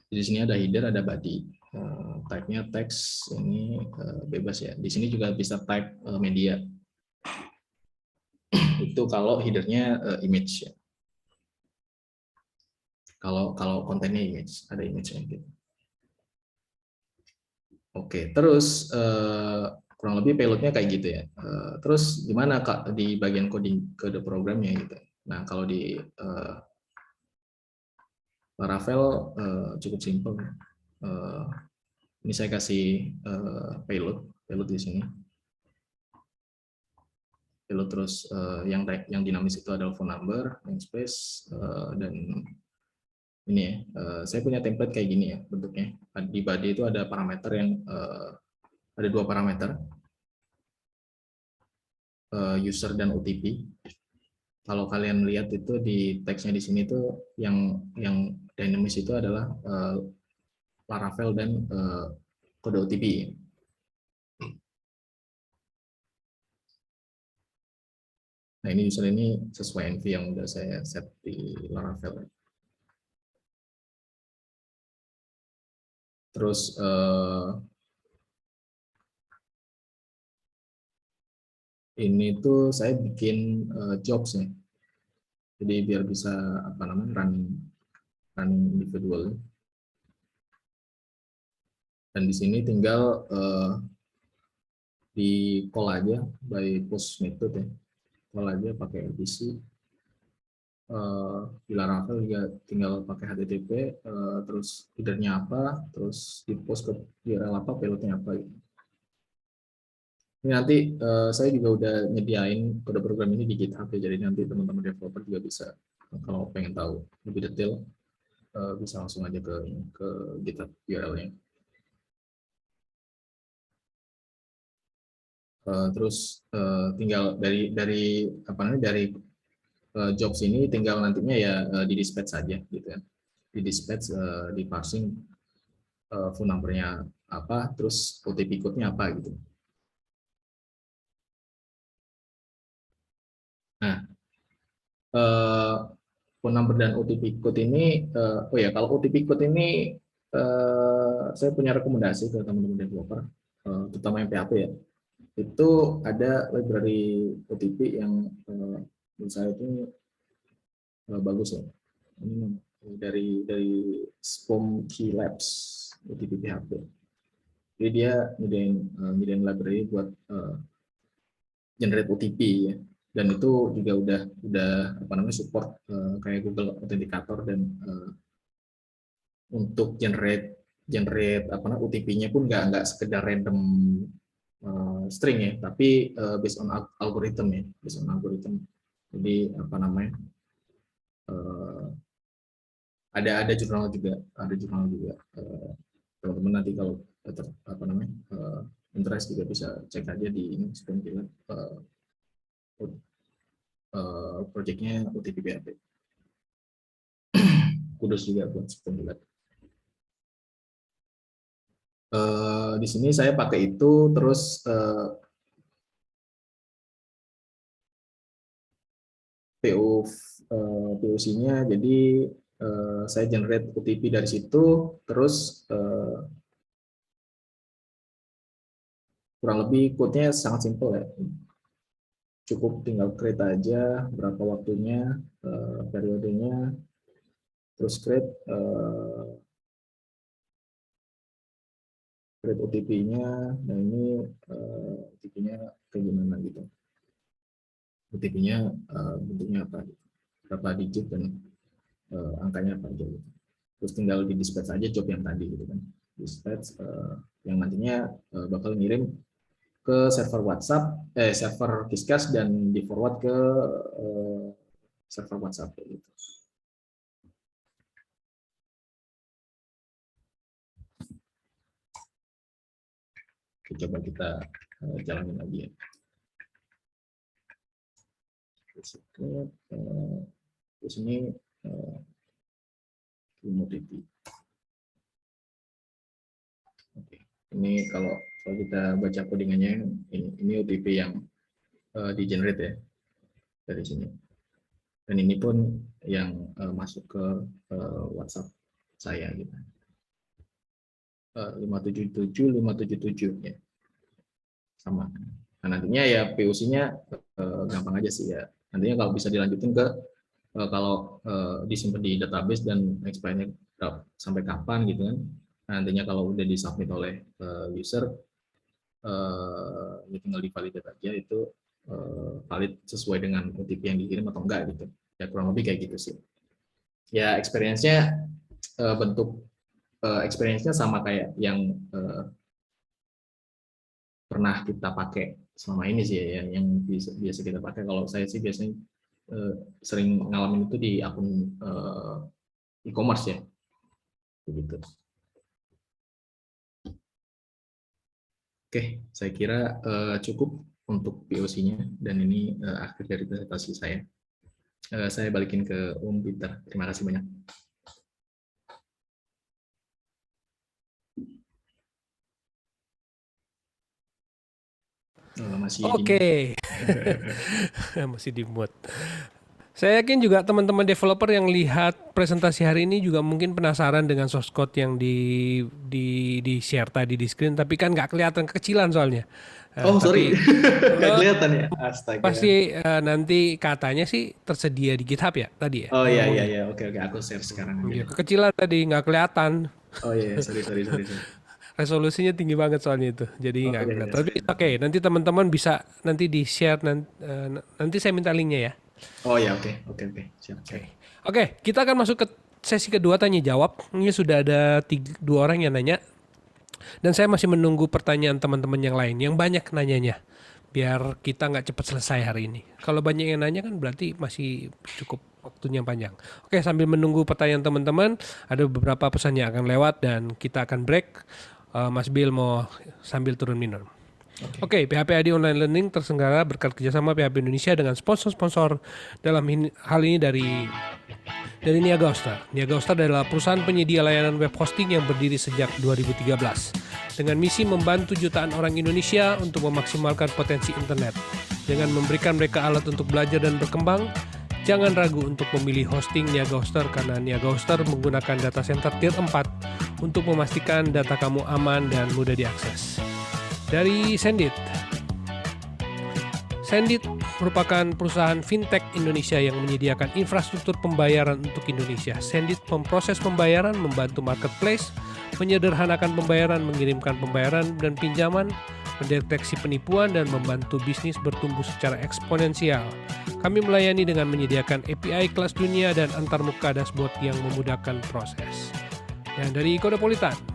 Di sini ada header, ada body. Type-nya teks ini bebas ya. Di sini juga bisa type media. Itu kalau header-nya image ya. Kalau kontennya image, ada image-nya gitu. Oke, terus kurang lebih payload-nya kayak gitu ya. Terus gimana Kak di bagian coding kode programnya gitu. Nah, kalau di Laravel cukup simpel. Ini saya kasih payload di sini. Payload terus yang dinamis itu adalah phone number, namespace, dan ini ya. Saya punya template kayak gini ya bentuknya. Di body itu ada parameter yang ada dua parameter, user dan OTP. Kalau kalian lihat itu di teksnya di sini tuh yang dinamis itu adalah Laravel dan kode OTP. Nah, ini user ini sesuai env yang udah saya set di Laravel. Terus ini tuh saya bikin jobs ya. Jadi biar bisa apa namanya running individual. Dan di sini tinggal di call aja by post method ya. Call aja pakai LPC. Di Laravel juga tinggal pakai HTTP, terus header-nya apa, terus di post ke URL apa, payload-nya apa gitu. Ini nanti saya juga udah nyediain kode program ini di GitHub ya, jadi nanti teman-teman developer juga bisa kalau pengen tahu lebih detail bisa langsung aja ke GitHub URL-nya. Terus tinggal dari apa namanya dari jobs ini tinggal nantinya ya di dispatch saja gitu ya, di dispatch di parsing phone number-nya apa, terus OTP code-nya apa gitu. Nah, eh, phone number dan OTP code ini, oh ya kalau OTP code ini saya punya rekomendasi ke teman-teman developer, terutama yang PHP ya. Itu ada library OTP yang menurut saya itu bagus ya. Ini dari Spom Key Labs OTP PHP. Jadi dia nyediain library buat generate OTP ya. Dan itu juga udah apa namanya support kayak Google Authenticator, dan untuk generate apa namanya OTP-nya pun nggak sekedar random string ya, tapi based on algorithm ya, based on algorithm. Jadi apa namanya ada jurnal juga teman-teman nanti kalau apa namanya interest juga bisa cek aja di ini sebelum projectnya OTP BRP. Kudus juga buat sebelum di sini saya pakai itu, terus POC-nya, jadi saya generate OTP dari situ, terus kurang lebih code-nya sangat simple ya, cukup tinggal create aja berapa waktunya, periodenya, terus create OTP-nya, dan ini OTP-nya kayak gimana gitu, OTP-nya bentuknya apa gitu, berapa digit dan angkanya apa aja gitu. Terus tinggal di dispatch aja job yang tadi gitu kan, dispatch yang nantinya bakal ngirim ke server WhatsApp, server Kiskas, dan di forward ke server WhatsApp gitu. Oke, coba kita jalanin lagi ya. Terus ini OTP. Oke, ini kalau kita baca codingannya, ini OTP yang di generate ya dari sini. Dan ini pun yang masuk ke WhatsApp saya gitu. 577 ya, sama. Nah nantinya ya POC-nya gampang aja sih ya. Nantinya kalau bisa dilanjutin ke kalau disimpan di database dan expire-nya sampai kapan gitu kan. Nah, nantinya kalau udah disubmit oleh user, ya tinggal divalidate aja itu valid sesuai dengan OTP yang dikirim atau enggak gitu. Ya kurang lebih kayak gitu sih. Ya experience-nya bentuk experience-nya sama kayak yang pernah kita pakai selama ini sih ya, yang biasa kita pakai. Kalau saya sih biasanya sering ngalamin itu di akun e-commerce ya, begitu. Oke, saya kira cukup untuk POC-nya, dan ini akhir dari presentasi saya. Saya balikin ke Om Peter. Terima kasih banyak. Masih Oke. Masih di mood. Saya yakin juga teman-teman developer yang lihat presentasi hari ini juga mungkin penasaran dengan source code yang di share tadi di screen, tapi kan nggak kelihatan, kekecilan soalnya. Oh, sorry. Tapi Nggak kelihatan ya. Astaga. pasti nanti katanya sih tersedia di GitHub ya tadi ya. Oh iya iya iya. Oke oke, aku share sekarang aja. Iya, kekecilan tadi nggak kelihatan. Oh iya, sorry. Resolusinya tinggi banget soalnya itu, jadi Oh nggak iya kelihatan. iya. Tapi oke, nanti teman-teman bisa nanti di share nanti saya minta linknya ya. Oh ya, oke. Siap. Oke, kita akan masuk ke sesi kedua tanya jawab. Ini sudah ada dua orang yang nanya. Dan saya masih menunggu pertanyaan teman-teman yang lain yang banyak nanyanya. Biar kita nggak cepat selesai hari ini. Kalau banyak yang nanya kan berarti masih cukup waktunya panjang. Oke, sambil menunggu pertanyaan teman-teman, ada beberapa pesan yang akan lewat dan kita akan break. Mas Bill mau sambil turun minum. Oke, PHP ID Online Learning terselenggara berkat kerjasama PHP Indonesia dengan sponsor-sponsor dalam hal ini dari Niaga Hostar. Niaga Hostar adalah perusahaan penyedia layanan web hosting yang berdiri sejak 2013 dengan misi membantu jutaan orang Indonesia untuk memaksimalkan potensi internet. Dengan memberikan mereka alat untuk belajar dan berkembang, jangan ragu untuk memilih hosting Niaga Hostar karena Niaga Hostar menggunakan data center tier 4 untuk memastikan data kamu aman dan mudah diakses. Dari Sendit. Sendit merupakan perusahaan fintech Indonesia yang menyediakan infrastruktur pembayaran untuk Indonesia. Sendit memproses pembayaran, membantu marketplace, menyederhanakan pembayaran, mengirimkan pembayaran dan pinjaman, mendeteksi penipuan, dan membantu bisnis bertumbuh secara eksponensial. Kami melayani dengan menyediakan API kelas dunia dan antarmuka dashboard yang memudahkan proses. Dan dari Kodepolitan.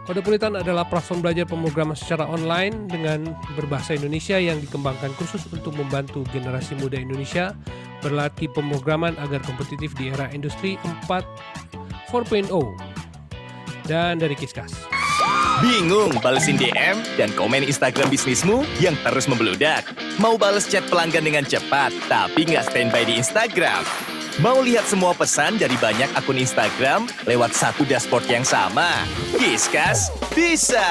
Kodepolitan adalah platform belajar pemrograman secara online dengan berbahasa Indonesia yang dikembangkan khusus untuk membantu generasi muda Indonesia berlatih pemrograman agar kompetitif di era industri 4.0. Dan dari Kiskas. Bingung balesin DM dan komen Instagram bisnismu yang terus membeludak? Mau bales chat pelanggan dengan cepat tapi nggak standby di Instagram? Mau lihat semua pesan dari banyak akun Instagram lewat satu dashboard yang sama? Kiskas bisa!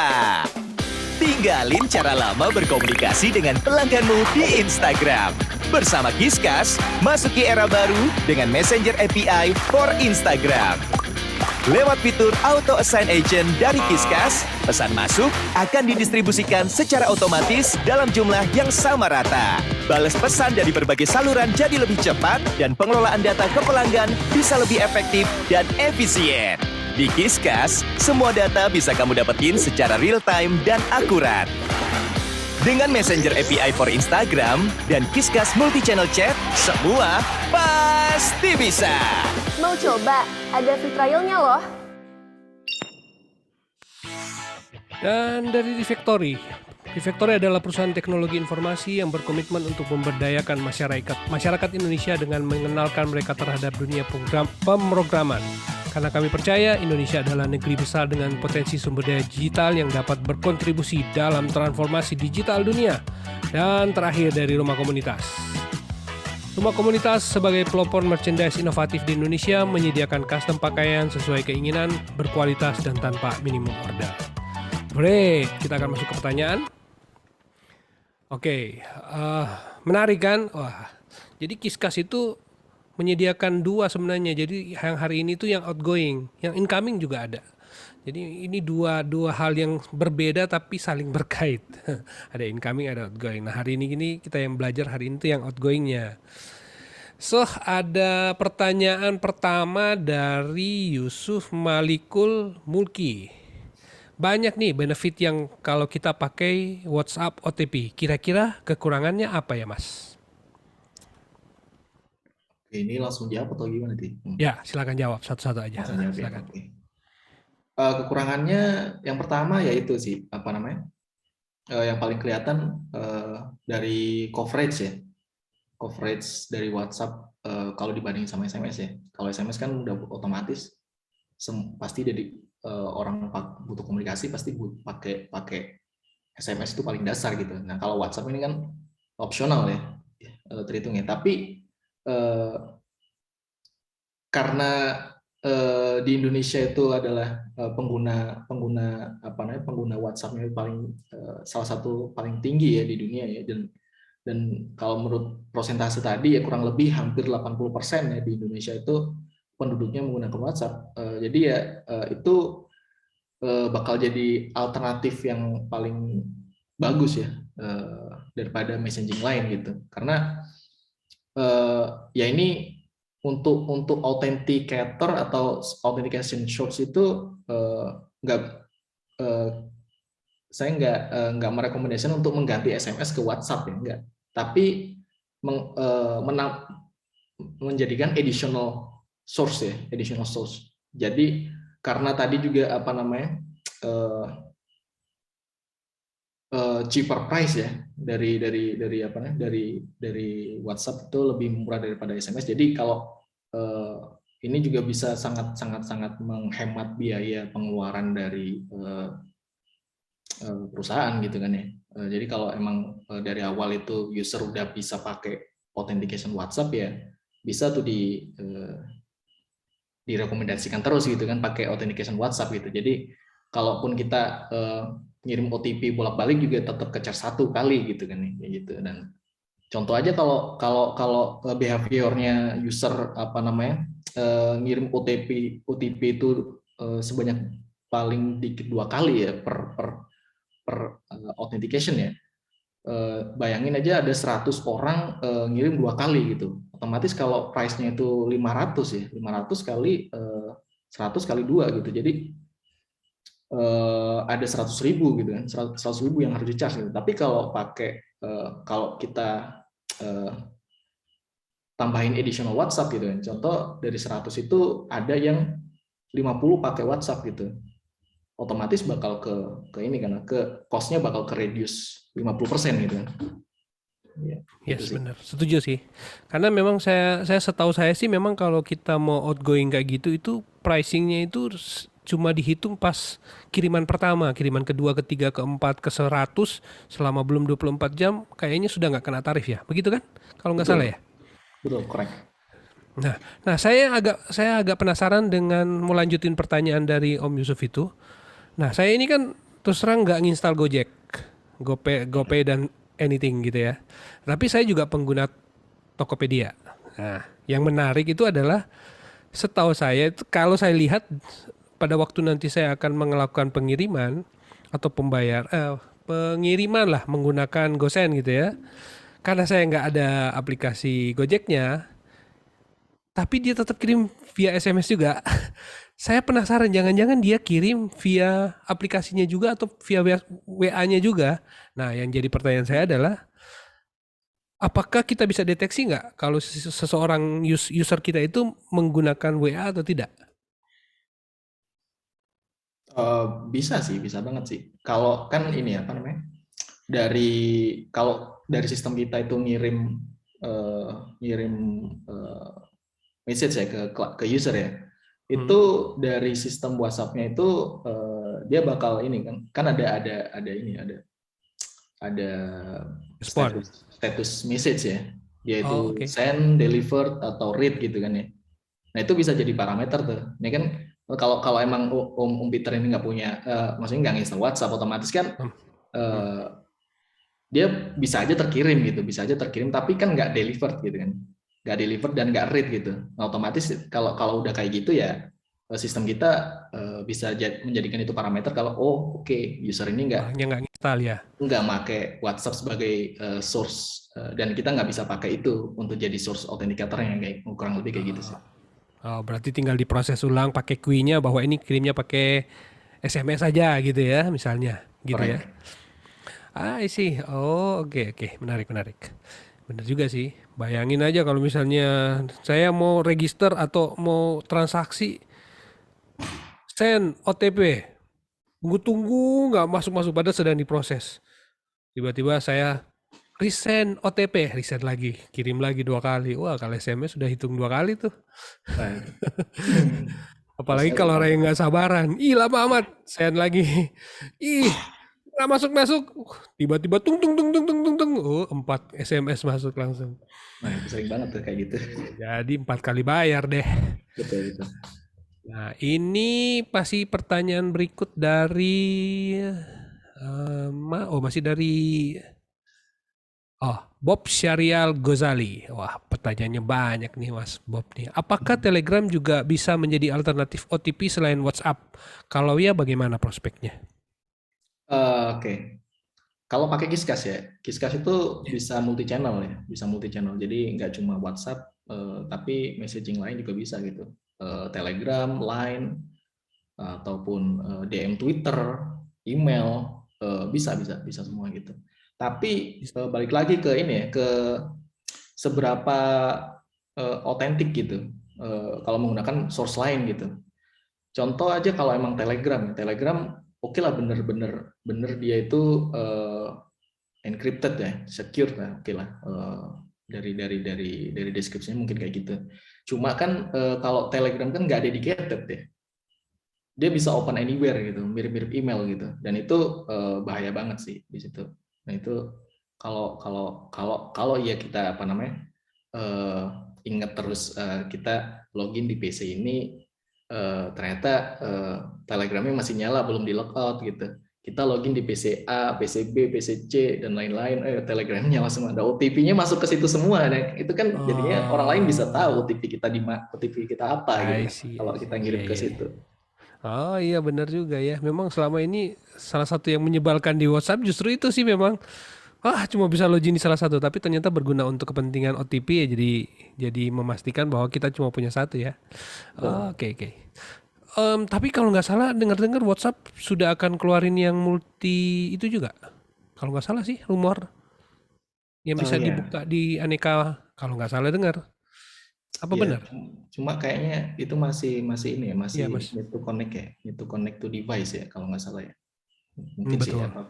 Tinggalin cara lama berkomunikasi dengan pelangganmu di Instagram. Bersama Kiskas, masuki era baru dengan Messenger API for Instagram. Lewat fitur Auto Assign Agent dari Kiskas, pesan masuk akan didistribusikan secara otomatis dalam jumlah yang sama rata. Balas pesan dari berbagai saluran jadi lebih cepat dan pengelolaan data ke pelanggan bisa lebih efektif dan efisien. Di Kiskas, semua data bisa kamu dapetin secara real time dan akurat. Dengan Messenger API for Instagram dan Kiskas Multi-Channel Chat, semua pasti bisa. Mau coba? Ada free trial-nya loh. Dan dari Refactory. Refactory adalah perusahaan teknologi informasi yang berkomitmen untuk memberdayakan masyarakat Indonesia dengan mengenalkan mereka terhadap dunia pemrograman. Karena kami percaya Indonesia adalah negeri besar dengan potensi sumber daya digital yang dapat berkontribusi dalam transformasi digital dunia. Dan terakhir dari Rumah Komunitas. Rumah Komunitas sebagai pelopor merchandise inovatif di Indonesia menyediakan custom pakaian sesuai keinginan, berkualitas dan tanpa minimum order. Break, kita akan masuk ke pertanyaan. Oke, menarik kan? Wah, jadi Kiskas itu menyediakan dua sebenarnya. Jadi yang hari ini tuh yang outgoing, yang incoming juga ada. Jadi ini dua hal yang berbeda tapi saling berkait. Ada incoming, ada outgoing. Nah hari ini kita yang belajar hari ini tuh yang outgoingnya. So ada pertanyaan pertama dari Yusuf Malikul Mulki. Banyak nih benefit yang kalau kita pakai WhatsApp OTP. Kira-kira kekurangannya apa ya Mas? Oke, ini langsung jawab atau gimana sih? Ya silakan jawab satu-satu aja. Langsung jawab ya. Silakan. Oke. Kekurangannya yang pertama yaitu sih yang paling kelihatan dari coverage ya, coverage dari WhatsApp kalau dibanding sama SMS ya. Kalau SMS kan udah otomatis pasti dari orang butuh komunikasi pasti pakai SMS itu paling dasar gitu. Nah kalau WhatsApp ini kan opsional ya terhitungnya. Tapi karena di Indonesia itu adalah pengguna WhatsApp-nya paling salah satu paling tinggi ya di dunia ya, dan kalau menurut persentase tadi ya kurang lebih hampir 80% ya di Indonesia itu penduduknya menggunakan WhatsApp. Jadi ya itu bakal jadi alternatif yang paling bagus ya daripada messaging lain gitu. Karena ya ini untuk authenticator atau authentication source itu saya nggak merekomendasikan untuk mengganti SMS ke WhatsApp ya, enggak. Tapi menjadikan additional source ya, additional source. Jadi karena tadi juga uh, cheaper price ya dari apa namanya dari WhatsApp itu lebih murah daripada SMS. Jadi kalau ini juga bisa sangat menghemat biaya pengeluaran dari perusahaan gitu kan ya. Jadi kalau emang dari awal itu user udah bisa pakai authentication WhatsApp ya bisa tuh direkomendasikan terus gitu kan pakai authentication WhatsApp gitu. Jadi kalaupun kita ngirim OTP bolak-balik juga tetap ke-charge 1 kali gitu kan ya gitu. Dan contoh aja kalau behaviornya user apa namanya ngirim OTP itu sebanyak paling dikit 2 kali ya per authentication ya. Bayangin aja ada 100 orang ngirim 2 kali gitu. Otomatis kalau price-nya itu 500 ya, 500 kali 100 kali 2 gitu. Jadi ada 100.000 gitu kan, 100.000 yang harus di-charge gitu. Tapi kalau kalau kita tambahin additional WhatsApp gitu kan. Contoh dari 100 itu ada yang 50 pakai WhatsApp gitu. Otomatis bakal ke ini kan, ke cost-nya bakal ke reduce 50% gitu kan. Ya, Yes, gitu sih. benar. Setuju sih. Karena memang saya setahu saya sih memang kalau kita mau outgoing kayak gitu itu pricingnya itu cuma dihitung pas kiriman pertama, kiriman kedua, ketiga, keempat, ke 100 selama belum 24 jam kayaknya sudah nggak kena tarif ya. Begitu kan? Kalau nggak salah ya. Betul, correct. Nah, saya agak penasaran dengan melanjutin pertanyaan dari Om Yusuf itu. Nah, saya ini kan terus terang nggak nginstal Gojek, GoPay dan anything gitu ya. Tapi saya juga pengguna Tokopedia. Nah, yang menarik itu adalah setahu saya itu kalau saya lihat pada waktu nanti saya akan melakukan pengiriman atau pengiriman lah menggunakan GoSend gitu ya. Karena saya nggak ada aplikasi Gojeknya, tapi dia tetap kirim via SMS juga. Saya penasaran, jangan-jangan dia kirim via aplikasinya juga atau via WA-nya juga. Nah, yang jadi pertanyaan saya adalah, apakah kita bisa deteksi nggak kalau seseorang user kita itu menggunakan WA atau tidak? Bisa sih, bisa banget sih. Kalau kan ini apa namanya? Kalau dari sistem kita itu ngirim message ya ke user ya. Itu dari sistem WhatsApp-nya itu dia bakal ini kan ada ini ada Respon. status message ya. Dia Oh, itu oke. send, delivered atau read gitu kan ya. Nah, itu bisa jadi parameter tuh. Ini kan kalau emang Om Peter ini nggak punya maksudnya nggak nginstal WhatsApp, otomatis kan dia bisa aja terkirim gitu, bisa aja terkirim tapi kan nggak delivered gitu kan. Nggak delivered dan nggak read gitu. Nah, otomatis kalau udah kayak gitu ya sistem kita bisa menjadikan itu parameter kalau oke, user ini Orangnya nggak nginstal ya. nggak pakai WhatsApp sebagai source dan kita nggak bisa pakai itu untuk jadi source authenticator-nya kayak kurang lebih kayak gitu sih. Oh, berarti tinggal diproses ulang pakai QI-nya bahwa ini kirimnya pakai SMS aja gitu ya, misalnya. Gitu ya. Correct. I see. Oh, oke. Menarik. Bener juga sih. Bayangin aja kalau misalnya saya mau register atau mau transaksi, send OTP. Tunggu nggak masuk-masuk padahal sedang diproses. Tiba-tiba saya resend OTP, resend lagi, kirim lagi 2 kali. Wah, kalau SMS sudah hitung 2 kali tuh. Apalagi kalau orang yang nggak sabaran. Ih, lama amat. Send lagi. Ih, nggak masuk. Tiba-tiba tung. Oh, 4 SMS masuk langsung. Nah, itu sering banget tuh kayak gitu. Jadi 4 kali bayar deh. Betul. Nah, ini pasti pertanyaan berikut dari masih dari Bob Syarial Ghazali. Wah, pertanyaannya banyak nih Mas Bob nih. Apakah Telegram juga bisa menjadi alternatif OTP selain WhatsApp? Kalau ya, bagaimana prospeknya? Oke. Kalau pakai Qisqas ya, Qisqas itu bisa multi channel ya, bisa multi channel. Jadi nggak cuma WhatsApp, tapi messaging lain juga bisa gitu. Telegram, Line, ataupun DM Twitter, email, bisa semua gitu. Tapi balik lagi ke ini ya, ke seberapa otentik gitu. Kalau menggunakan source lain gitu. Contoh aja kalau emang Telegram oke lah, bener dia itu encrypted ya, secure lah, oke lah. Dari deskripsinya mungkin kayak gitu. Cuma kan kalau Telegram kan nggak dedicated ya, dia bisa open anywhere gitu, mirip-mirip email gitu, dan itu bahaya banget sih di situ. Nah itu kalau ya kita apa namanya ingat terus kita login di PC ini ternyata Telegramnya masih nyala, belum di logout gitu. Kita login di PC A, PC B, PC C dan lain-lain, Telegramnya nyala semua. Ada OTP-nya masuk ke situ semua. Nah, itu kan jadinya orang lain bisa tahu OTP kita apa gitu I kan, see, kalau I see. kita ngirim Iya, ke iya, iya. situ. Oh iya benar juga ya. Memang selama ini salah satu yang menyebalkan di WhatsApp justru itu sih memang. Cuma bisa login di salah satu, tapi ternyata berguna untuk kepentingan OTP ya. Jadi memastikan bahwa kita cuma punya satu ya. Betul. Oke, oke. Tapi kalau nggak salah dengar-dengar WhatsApp sudah akan keluarin yang multi itu juga. Kalau nggak salah sih rumor yang bisa Ya, dibuka di aneka. Kalau nggak salah dengar. Apa ya, benar? cuma kayaknya itu masih ini ya, masih Iya mas. need to connect ya, need to connect to device ya, kalau nggak salah ya. Mungkin sih ya, Betul.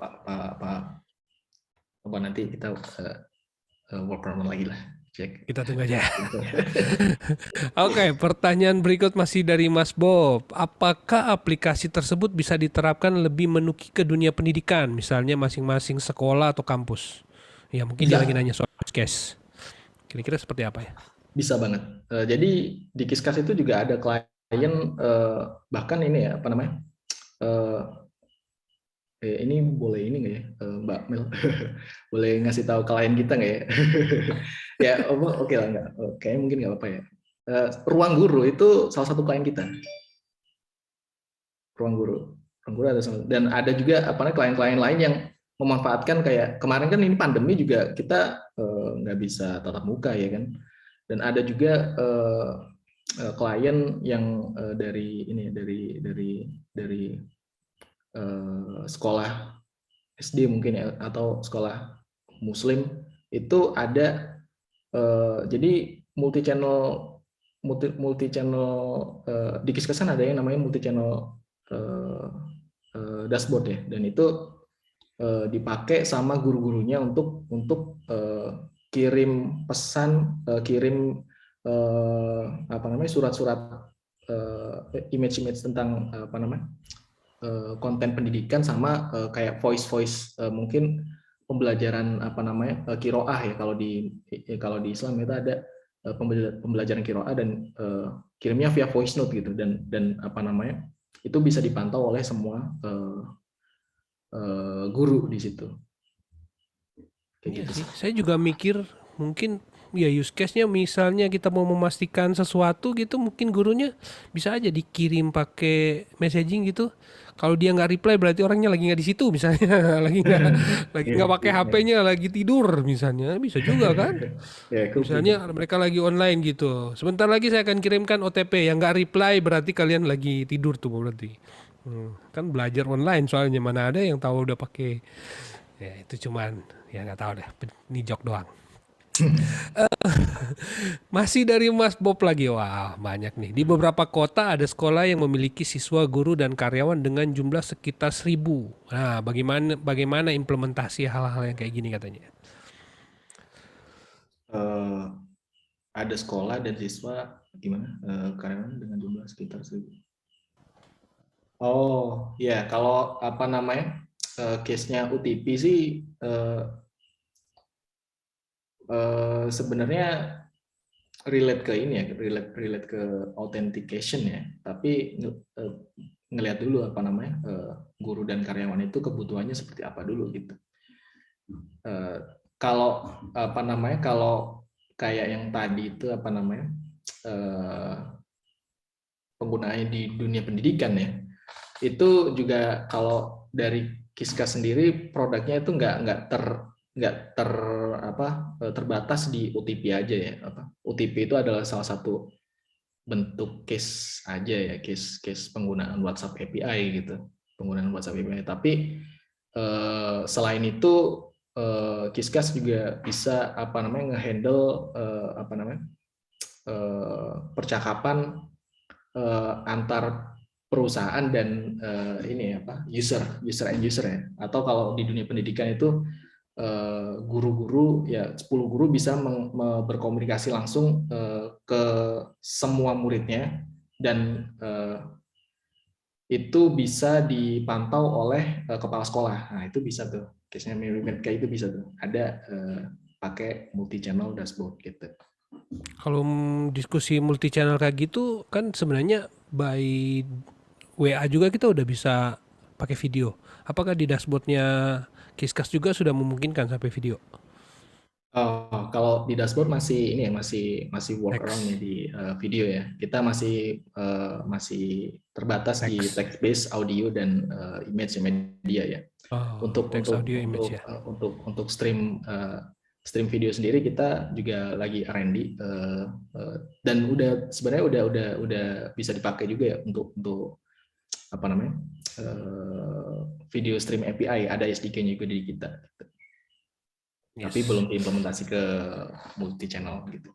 apa nanti kita work around lagi lah, cek. Kita tunggu aja. Oke, pertanyaan berikut masih dari Mas Bob. Apakah aplikasi tersebut bisa diterapkan lebih menuki ke dunia pendidikan, misalnya masing-masing sekolah atau kampus? Ya, mungkin dia lagi Bisa, nanya soal use case. Kira-kira seperti apa ya? bisa banget. Jadi di Kiskas itu juga ada klien, bahkan ini ya apa namanya? Ini boleh ini nggak ya, Mbak Mel? Boleh ngasih tahu klien kita nggak ya? Ya, oke lah, nggak. Kayaknya mungkin nggak apa-apa ya. Ruang Guru itu salah satu klien kita. Ruang Guru. Ruang Guru ada dan ada juga apa namanya klien-klien lain yang memanfaatkan, kayak kemarin kan ini pandemi juga kita nggak bisa tatap muka ya kan. Dan ada juga klien yang dari ini dari sekolah SD mungkin ya, atau sekolah Muslim itu ada jadi multi channel di Kiskesan ada yang namanya multi channel dashboard ya, dan itu dipakai sama guru-gurunya untuk kirim pesan, kirim apa namanya surat-surat image-image tentang apa namanya konten pendidikan, sama kayak voice mungkin pembelajaran apa namanya kiroah ya, kalau di Islam itu ada pembelajaran kiroah, dan kirimnya via voice note gitu, dan apa namanya itu bisa dipantau oleh semua guru di situ, kayak Iya gitu sih, sih. saya juga mikir mungkin ya use case-nya misalnya kita mau memastikan sesuatu gitu, mungkin gurunya bisa aja dikirim pakai messaging gitu. Kalau dia nggak reply berarti orangnya lagi nggak di situ misalnya, lagi Iya, nggak pakai iya. HP-nya, lagi tidur misalnya, bisa juga kan? Ya, Misalnya mereka lagi online gitu. Sebentar lagi saya akan kirimkan OTP yang nggak reply berarti kalian lagi tidur tuh berarti. Kan belajar online soalnya mana ada yang tahu udah pakai. Ya itu cuman ya nggak tahu deh, ini jok doang. Masih dari Mas Bob lagi, wah banyak nih. Di beberapa kota ada sekolah yang memiliki siswa, guru dan karyawan dengan jumlah sekitar 1.000. Nah, bagaimana implementasi hal-hal yang kayak gini katanya? Ada sekolah dan siswa gimana karyawan dengan jumlah sekitar 1.000. Oh ya, kalau apa namanya case-nya UTP sih sebenarnya relate ke ini ya, relate ke authentication ya. Tapi ngelihat dulu apa namanya guru dan karyawan itu kebutuhannya seperti apa dulu gitu. Kalau apa namanya kalau kayak yang tadi itu apa namanya penggunaannya di dunia pendidikan ya, itu juga kalau dari Kiska sendiri produknya itu nggak terbatas di OTP aja ya. OTP itu adalah salah satu bentuk case aja ya, case penggunaan WhatsApp API gitu, penggunaan WhatsApp API. Tapi selain itu Kiskas juga bisa apa namanya ngehandle apa namanya percakapan antar perusahaan dan ini apa user end user ya. Atau kalau di dunia pendidikan itu guru-guru ya 10 guru bisa berkomunikasi langsung ke semua muridnya dan itu bisa dipantau oleh kepala sekolah. Nah, itu bisa tuh. Case-nya mirip kayak itu bisa tuh. Ada pakai multi channel dashboard gitu. Kalau diskusi multi channel kayak gitu kan sebenarnya by WA juga kita udah bisa pakai video. Apakah di dashboardnya Kiskas juga sudah memungkinkan sampai video? Kalau di dashboard masih ini ya masih workaround ya di video ya. Kita masih terbatas di text based audio dan image media ya. Untuk stream video sendiri kita juga lagi R&D dan sebenarnya udah bisa dipakai juga ya untuk apa namanya video stream API, ada SDK-nya juga di kita. Yes. Tapi belum diimplementasi ke multi channel gitu.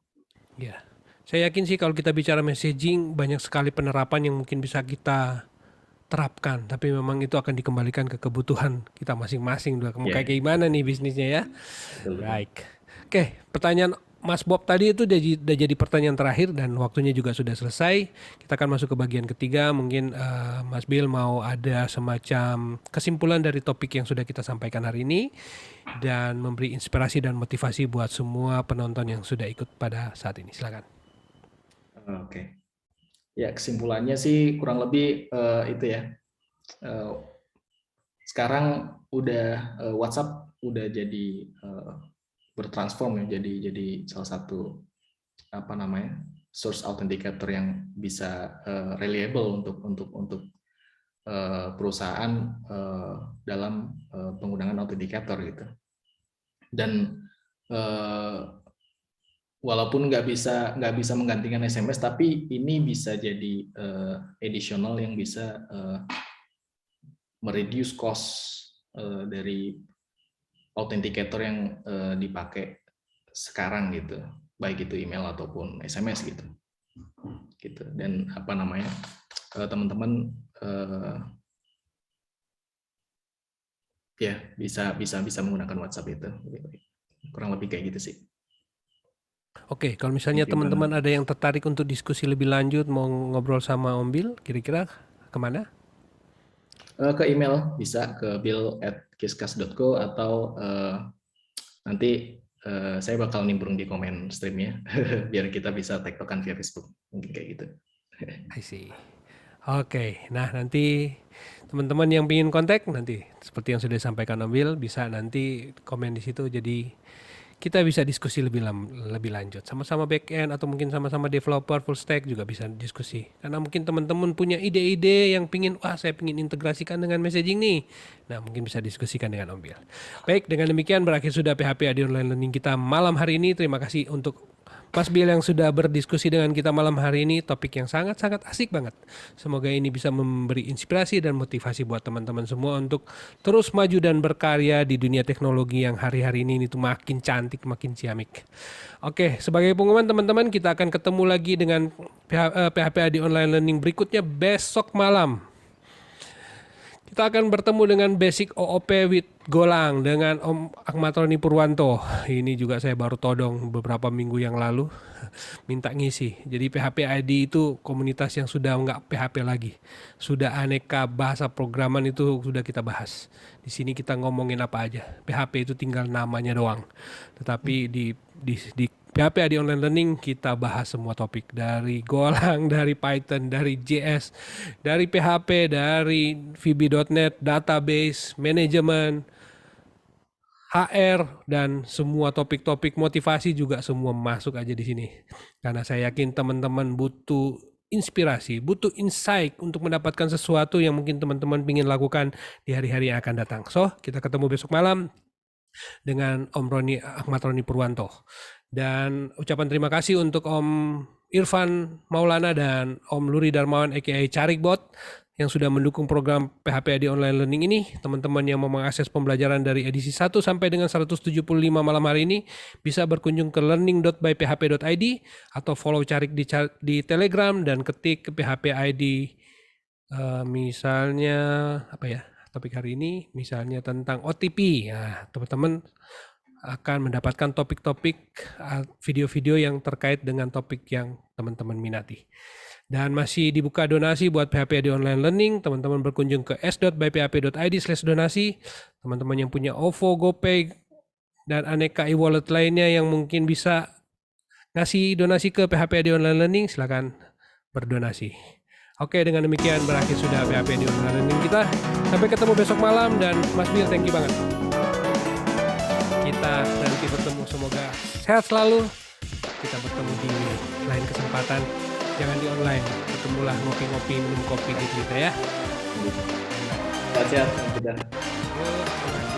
Ya, saya yakin sih kalau kita bicara messaging banyak sekali penerapan yang mungkin bisa kita terapkan, tapi memang itu akan dikembalikan ke kebutuhan kita masing-masing. Kayak gimana nih bisnisnya ya? Baik. Oke, pertanyaan Mas Bob tadi itu udah jadi pertanyaan terakhir dan waktunya juga sudah selesai. Kita akan masuk ke bagian ketiga. Mungkin Mas Bill mau ada semacam kesimpulan dari topik yang sudah kita sampaikan hari ini dan memberi inspirasi dan motivasi buat semua penonton yang sudah ikut pada saat ini. Silakan. Oke. Ya, kesimpulannya sih kurang lebih itu ya. Sekarang udah WhatsApp udah jadi bertransform ya, jadi salah satu apa namanya source authenticator yang bisa reliable untuk perusahaan dalam penggunaan authenticator gitu. Dan walaupun nggak bisa menggantikan SMS, tapi ini bisa jadi additional yang bisa mereduce cost dari authenticator yang dipakai sekarang gitu, baik itu email ataupun SMS gitu. Dan apa namanya teman-teman ya bisa menggunakan WhatsApp itu, kurang lebih kayak gitu sih. Oke, kalau misalnya teman-teman ada yang tertarik untuk diskusi lebih lanjut, mau ngobrol sama Om Bill, kira-kira kemana? Ke email bisa ke bill@kiskas.co atau nanti saya bakal nimbrung di komen streamnya biar kita bisa tektokan via Facebook, mungkin kayak gitu. I see. Oke, nah nanti teman-teman yang ingin kontak nanti seperti yang sudah disampaikan Om Bill bisa nanti komen di situ, jadi kita bisa diskusi lebih lanjut. Sama-sama back-end atau mungkin sama-sama developer full stack juga bisa diskusi. Karena mungkin teman-teman punya ide-ide yang saya pingin integrasikan dengan messaging nih. Nah, mungkin bisa diskusikan dengan Om Bill. Baik, dengan demikian berakhir sudah PHP AD Online Learning kita malam hari ini. Terima kasih untuk Mas Bill yang sudah berdiskusi dengan kita malam hari ini, topik yang sangat-sangat asik banget. Semoga ini bisa memberi inspirasi dan motivasi buat teman-teman semua untuk terus maju dan berkarya di dunia teknologi yang hari-hari ini tuh makin cantik, makin ciamik. Oke, sebagai pengumuman teman-teman, kita akan ketemu lagi dengan PHP AD Online Learning berikutnya besok malam. Kita akan bertemu dengan Basic OOP with Golang dengan Om Ahmad Roni Purwanto. Ini juga saya baru todong beberapa minggu yang lalu. Minta ngisi. Jadi PHP ID itu komunitas yang sudah nggak PHP lagi. Sudah aneka bahasa programan itu sudah kita bahas. Di sini kita ngomongin apa aja. PHP itu tinggal namanya doang. Tetapi di PHP AD Online Learning kita bahas semua topik. Dari Golang, dari Python, dari JS, dari PHP, dari VB.NET, database, manajemen, HR, dan semua topik-topik motivasi juga semua masuk aja di sini. Karena saya yakin teman-teman butuh inspirasi, butuh insight untuk mendapatkan sesuatu yang mungkin teman-teman ingin lakukan di hari-hari yang akan datang. So, kita ketemu besok malam dengan Om Ahmad Roni Purwanto. Dan ucapan terima kasih untuk Om Irfan Maulana dan Om Luri Darmawan aka Carikbot yang sudah mendukung program PHP AD Online Learning ini. Teman-teman yang mau mengakses pembelajaran dari edisi 1 sampai dengan 175 malam hari ini bisa berkunjung ke learning.byphp.id atau follow Carik di Telegram dan ketik PHP ID Misalnya apa ya? Topik hari ini misalnya tentang OTP. Nah, teman-teman akan mendapatkan topik-topik video-video yang terkait dengan topik yang teman-teman minati. Dan masih dibuka donasi buat PHP di online learning. Teman-teman berkunjung ke s.byphp.id/donasi. Teman-teman yang punya OVO, GoPay, dan aneka e-wallet lainnya yang mungkin bisa ngasih donasi ke PHP di online learning, silakan berdonasi. Oke, dengan demikian berakhir sudah PHP di online learning kita. Sampai ketemu besok malam, dan Mas Bir, thank you banget. Kita nanti bertemu, semoga sehat selalu. Kita bertemu di lain kesempatan. Jangan di online, ketemulah ngopi-ngopi, minum kopi gitu kita ya. Sehat-sehat, sudah. Terima kasih.